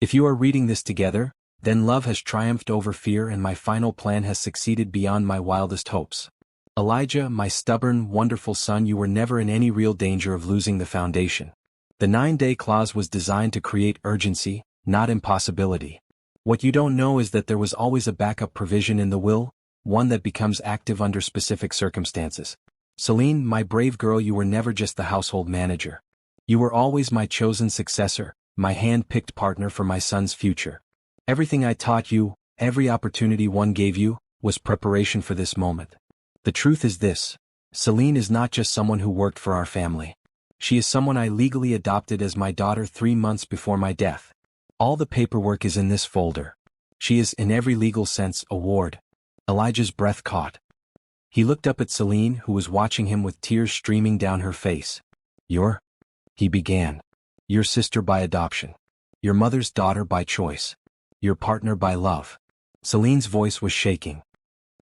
If you are reading this together, then love has triumphed over fear and my final plan has succeeded beyond my wildest hopes. Elijah, my stubborn, wonderful son, you were never in any real danger of losing the Foundation. The 9-day clause was designed to create urgency, not impossibility. What you don't know is that there was always a backup provision in the will, one that becomes active under specific circumstances. Celine, my brave girl, you were never just the household manager. You were always my chosen successor, my hand-picked partner for my son's future. Everything I taught you, every opportunity one gave you, was preparation for this moment. The truth is this: Celine is not just someone who worked for our family. She is someone I legally adopted as my daughter 3 months before my death. All the paperwork is in this folder. She is, in every legal sense, a ward. Elijah's breath caught. He looked up at Celine, who was watching him with tears streaming down her face. You're, he began. Your sister by adoption. Your mother's daughter by choice. Your partner by love. Celine's voice was shaking.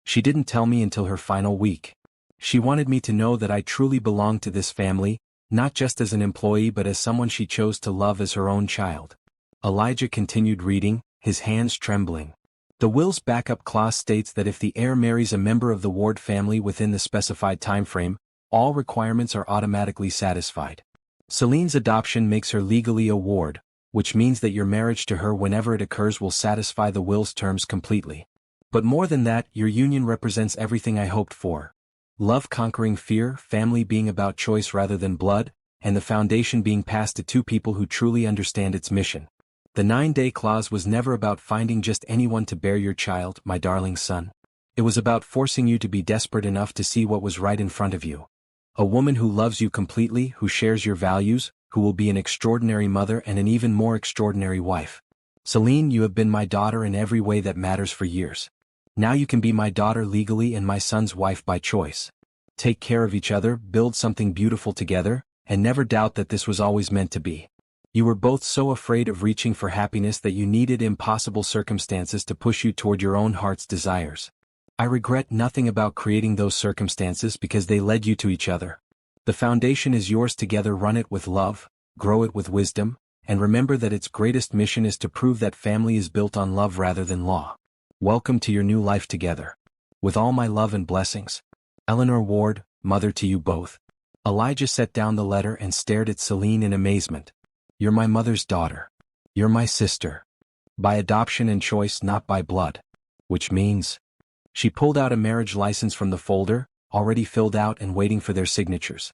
She didn't tell me until her final week. She wanted me to know that I truly belonged to this family, not just as an employee but as someone she chose to love as her own child. Elijah continued reading, his hands trembling. The will's backup clause states that if the heir marries a member of the Ward family within the specified timeframe, all requirements are automatically satisfied. Celine's adoption makes her legally a ward, which means that your marriage to her whenever it occurs will satisfy the will's terms completely. But more than that, your union represents everything I hoped for. Love conquering fear, family being about choice rather than blood, and the foundation being passed to two people who truly understand its mission. The 9-day clause was never about finding just anyone to bear your child, my darling son. It was about forcing you to be desperate enough to see what was right in front of you. A woman who loves you completely, who shares your values, who will be an extraordinary mother and an even more extraordinary wife. Celine, you have been my daughter in every way that matters for years. Now you can be my daughter legally and my son's wife by choice. Take care of each other, build something beautiful together, and never doubt that this was always meant to be. You were both so afraid of reaching for happiness that you needed impossible circumstances to push you toward your own heart's desires. I regret nothing about creating those circumstances because they led you to each other. The foundation is yours together. Run it with love, grow it with wisdom, and remember that its greatest mission is to prove that family is built on love rather than law. Welcome to your new life together. With all my love and blessings. Eleanor Ward, mother to you both. Elijah set down the letter and stared at Celine in amazement. You're my mother's daughter. You're my sister. By adoption and choice, not by blood. Which means... She pulled out a marriage license from the folder, already filled out and waiting for their signatures.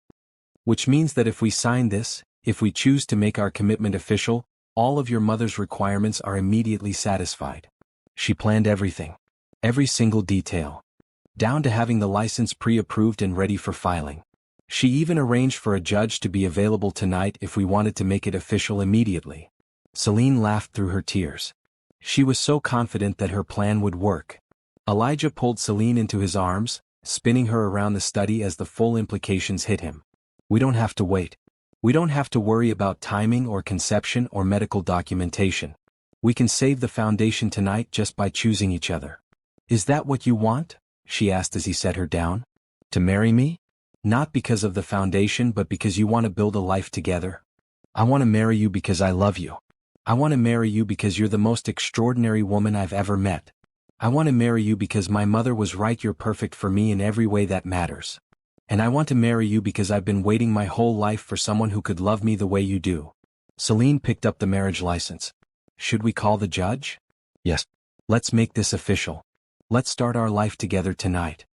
Which means that if we sign this, if we choose to make our commitment official, all of your mother's requirements are immediately satisfied. She planned everything. Every single detail. Down to having the license pre-approved and ready for filing. She even arranged for a judge to be available tonight if we wanted to make it official immediately. Celine laughed through her tears. She was so confident that her plan would work. Elijah pulled Celine into his arms, spinning her around the study as the full implications hit him. We don't have to wait. We don't have to worry about timing or conception or medical documentation. We can save the foundation tonight just by choosing each other. Is that what you want? She asked as he set her down. To marry me? Not because of the foundation but because you want to build a life together. I want to marry you because I love you. I want to marry you because you're the most extraordinary woman I've ever met. I want to marry you because my mother was right. You're perfect for me in every way that matters. And I want to marry you because I've been waiting my whole life for someone who could love me the way you do. Celine picked up the marriage license. Should we call the judge? Yes. Let's make this official. Let's start our life together tonight.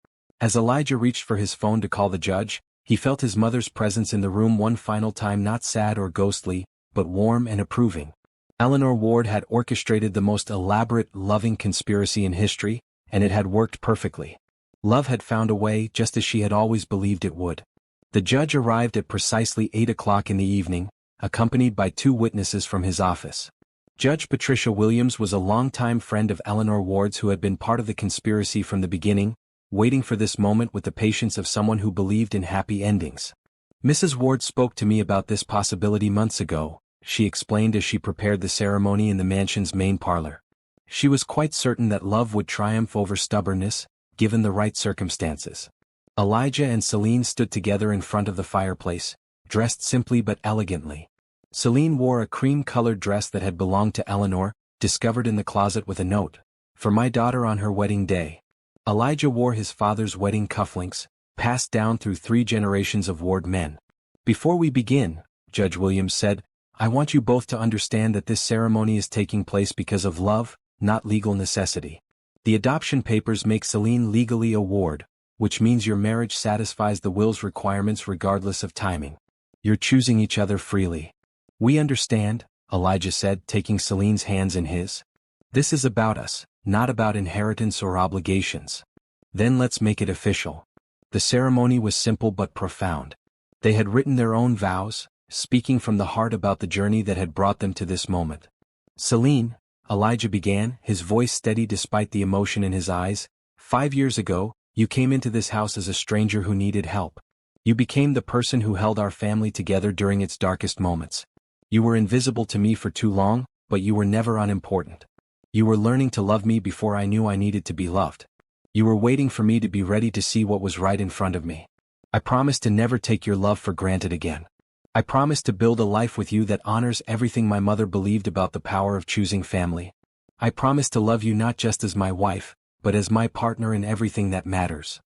As Elijah reached for his phone to call the judge, he felt his mother's presence in the room one final time, not sad or ghostly, but warm and approving. Eleanor Ward had orchestrated the most elaborate, loving conspiracy in history, and it had worked perfectly. Love had found a way, just as she had always believed it would. The judge arrived at precisely 8 o'clock in the evening, accompanied by 2 witnesses from his office. Judge Patricia Williams was a longtime friend of Eleanor Ward's who had been part of the conspiracy from the beginning, waiting for this moment with the patience of someone who believed in happy endings. Mrs. Ward spoke to me about this possibility months ago, she explained as she prepared the ceremony in the mansion's main parlor. She was quite certain that love would triumph over stubbornness, given the right circumstances. Elijah and Celine stood together in front of the fireplace, dressed simply but elegantly. Celine wore a cream-colored dress that had belonged to Eleanor, discovered in the closet with a note, "For my daughter on her wedding day." Elijah wore his father's wedding cufflinks, passed down through 3 generations of Ward men. "Before we begin," Judge Williams said, "I want you both to understand that this ceremony is taking place because of love, not legal necessity. The adoption papers make Celine legally a ward, which means your marriage satisfies the will's requirements regardless of timing. You're choosing each other freely. We understand, Elijah said, taking Celine's hands in his. This is about us, not about inheritance or obligations. Then let's make it official. The ceremony was simple but profound. They had written their own vows, speaking from the heart about the journey that had brought them to this moment. Celine, Elijah began, his voice steady despite the emotion in his eyes, 5 years ago, you came into this house as a stranger who needed help. You became the person who held our family together during its darkest moments. You were invisible to me for too long, but you were never unimportant. You were learning to love me before I knew I needed to be loved. You were waiting for me to be ready to see what was right in front of me. I promise to never take your love for granted again. I promise to build a life with you that honors everything my mother believed about the power of choosing family. I promise to love you not just as my wife, but as my partner in everything that matters.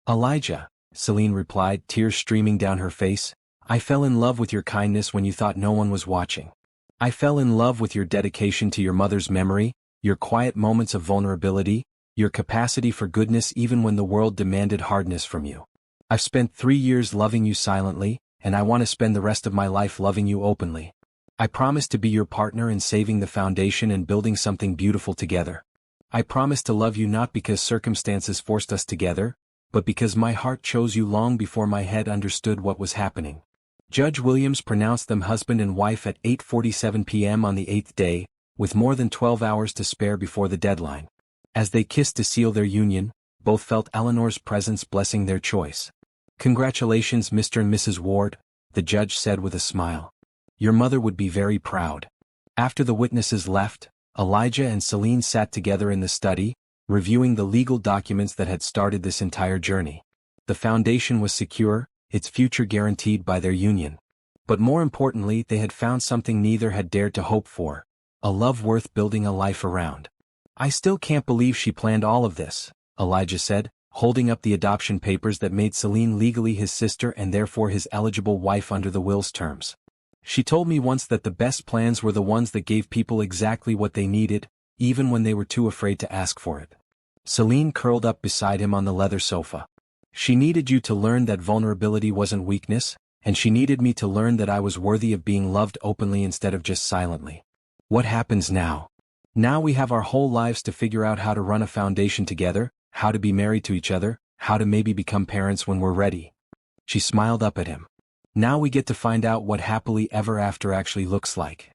Elijah, Celine replied, tears streaming down her face, I fell in love with your kindness when you thought no one was watching. I fell in love with your dedication to your mother's memory, your quiet moments of vulnerability, your capacity for goodness even when the world demanded hardness from you. I've spent 3 years loving you silently, and I want to spend the rest of my life loving you openly. I promise to be your partner in saving the foundation and building something beautiful together. I promise to love you not because circumstances forced us together, but because my heart chose you long before my head understood what was happening. Judge Williams pronounced them husband and wife at 8:47 p.m. on the 8th day, with more than 12 hours to spare before the deadline. As they kissed to seal their union, both felt Eleanor's presence blessing their choice. Congratulations, Mr. and Mrs. Ward, the judge said with a smile. Your mother would be very proud. After the witnesses left, Elijah and Celine sat together in the study, reviewing the legal documents that had started this entire journey. The foundation was secure, its future guaranteed by their union. But more importantly, they had found something neither had dared to hope for, a love worth building a life around. I still can't believe she planned all of this, Elijah said, holding up the adoption papers that made Celine legally his sister and therefore his eligible wife under the will's terms. She told me once that the best plans were the ones that gave people exactly what they needed, even when they were too afraid to ask for it. Celine curled up beside him on the leather sofa. She needed you to learn that vulnerability wasn't weakness, and she needed me to learn that I was worthy of being loved openly instead of just silently. What happens now? Now we have our whole lives to figure out how to run a foundation together, how to be married to each other, how to maybe become parents when we're ready. She smiled up at him. Now we get to find out what happily ever after actually looks like.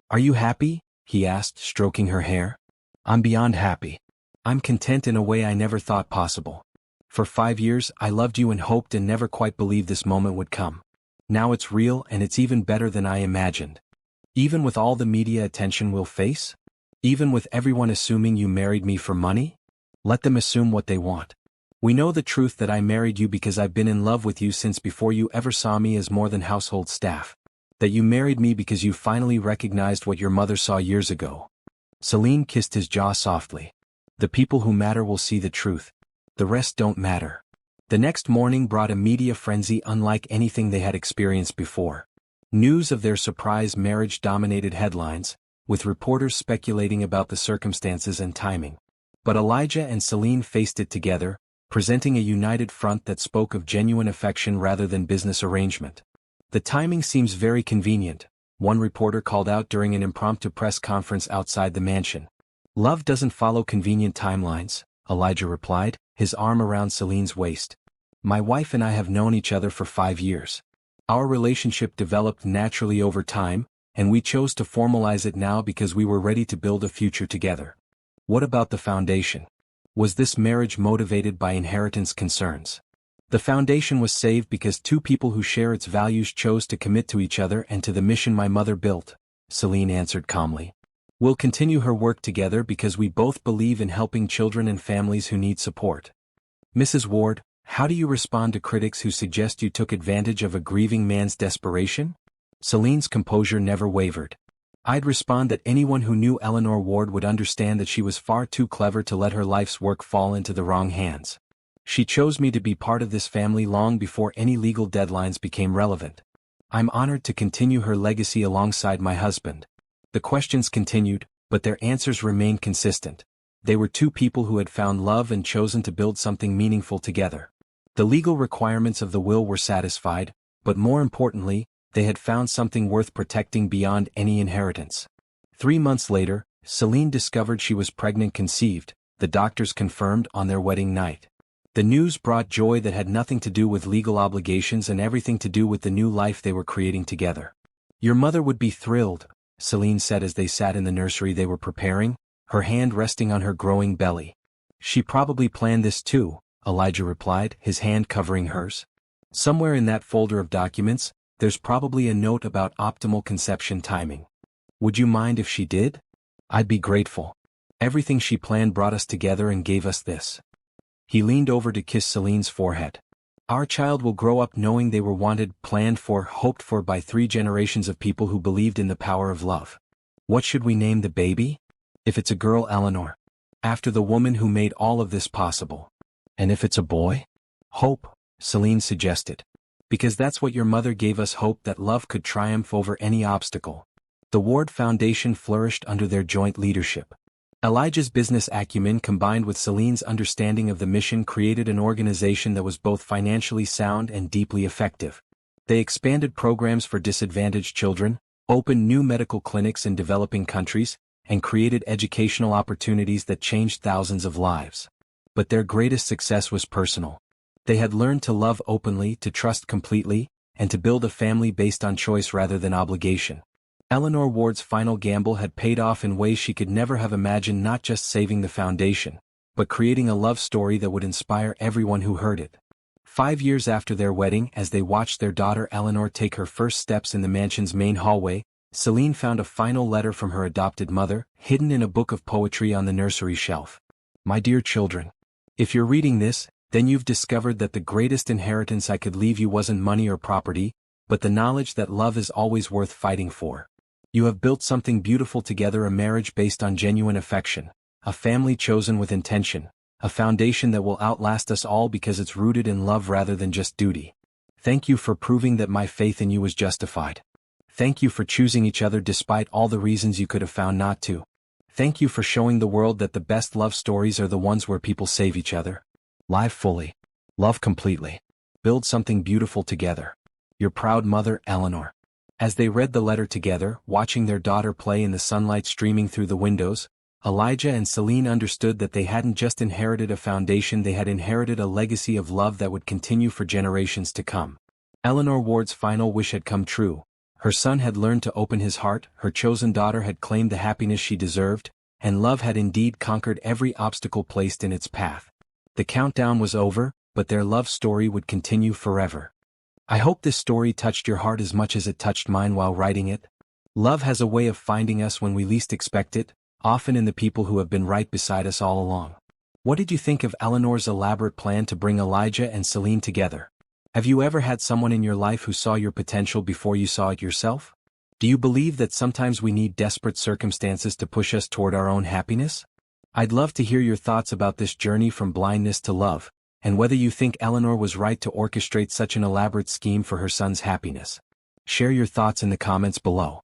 Are you happy? He asked, stroking her hair. I'm beyond happy. I'm content in a way I never thought possible. For 5 years I loved you and hoped and never quite believed this moment would come. Now it's real and it's even better than I imagined. Even with all the media attention we'll face? Even with everyone assuming you married me for money? Let them assume what they want. We know the truth that I married you because I've been in love with you since before you ever saw me as more than household staff. That you married me because you finally recognized what your mother saw years ago. Celine kissed his jaw softly. The people who matter will see the truth. The rest don't matter. The next morning brought a media frenzy unlike anything they had experienced before. News of their surprise marriage dominated headlines, with reporters speculating about the circumstances and timing. But Elijah and Celine faced it together, presenting a united front that spoke of genuine affection rather than business arrangement. The timing seems very convenient, one reporter called out during an impromptu press conference outside the mansion. Love doesn't follow convenient timelines, Elijah replied, his arm around Celine's waist. My wife and I have known each other for 5 years. Our relationship developed naturally over time, and we chose to formalize it now because we were ready to build a future together. What about the foundation? Was this marriage motivated by inheritance concerns? The foundation was saved because 2 people who share its values chose to commit to each other and to the mission my mother built, Celine answered calmly. We'll continue her work together because we both believe in helping children and families who need support. Mrs. Ward, how do you respond to critics who suggest you took advantage of a grieving man's desperation? Celine's composure never wavered. I'd respond that anyone who knew Eleanor Ward would understand that she was far too clever to let her life's work fall into the wrong hands. She chose me to be part of this family long before any legal deadlines became relevant. I'm honored to continue her legacy alongside my husband. The questions continued, But their answers remained consistent. They were two people who had found love and chosen to build something meaningful together. The legal requirements of the will were satisfied, but more importantly, they had found something worth protecting beyond any inheritance. 3 months later, Celine discovered she was pregnant conceived, the doctors confirmed on their wedding night. The news brought joy that had nothing to do with legal obligations and everything to do with the new life they were creating together. "Your mother would be thrilled," Celine said as they sat in the nursery they were preparing, her hand resting on her growing belly. "She probably planned this too," Elijah replied, his hand covering hers. "Somewhere in that folder of documents, there's probably a note about optimal conception timing. Would you mind if she did? I'd be grateful. Everything she planned brought us together and gave us this." He leaned over to kiss Celine's forehead. "Our child will grow up knowing they were wanted, planned for, hoped for by 3 generations of people who believed in the power of love. What should we name the baby? If it's a girl, Eleanor. After the woman who made all of this possible. And if it's a boy? Hope," Celine suggested. "Because that's what your mother gave us, hope that love could triumph over any obstacle." The Ward Foundation flourished under their joint leadership. Elijah's business acumen combined with Celine's understanding of the mission created an organization that was both financially sound and deeply effective. They expanded programs for disadvantaged children, opened new medical clinics in developing countries, and created educational opportunities that changed thousands of lives. But their greatest success was personal. They had learned to love openly, to trust completely, and to build a family based on choice rather than obligation. Eleanor Ward's final gamble had paid off in ways she could never have imagined, not just saving the foundation, but creating a love story that would inspire everyone who heard it. 5 years after their wedding, as they watched their daughter Eleanor take her first steps in the mansion's main hallway, Celine found a final letter from her adopted mother, hidden in a book of poetry on the nursery shelf. "My dear children, if you're reading this, then you've discovered that the greatest inheritance I could leave you wasn't money or property, but the knowledge that love is always worth fighting for. You have built something beautiful together, a marriage based on genuine affection, a family chosen with intention, a foundation that will outlast us all because it's rooted in love rather than just duty. Thank you for proving that my faith in you was justified. Thank you for choosing each other despite all the reasons you could have found not to. Thank you for showing the world that the best love stories are the ones where people save each other. Live fully. Love completely. Build something beautiful together. Your proud mother, Eleanor." As they read the letter together, watching their daughter play in the sunlight streaming through the windows, Elijah and Celine understood that they hadn't just inherited a foundation, they had inherited a legacy of love that would continue for generations to come. Eleanor Ward's final wish had come true. Her son had learned to open his heart, her chosen daughter had claimed the happiness she deserved, and love had indeed conquered every obstacle placed in its path. The countdown was over, but their love story would continue forever. I hope this story touched your heart as much as it touched mine while writing it. Love has a way of finding us when we least expect it, often in the people who have been right beside us all along. What did you think of Eleanor's elaborate plan to bring Elijah and Celine together? Have you ever had someone in your life who saw your potential before you saw it yourself? Do you believe that sometimes we need desperate circumstances to push us toward our own happiness? I'd love to hear your thoughts about this journey from blindness to love, and whether you think Eleanor was right to orchestrate such an elaborate scheme for her son's happiness. Share your thoughts in the comments below.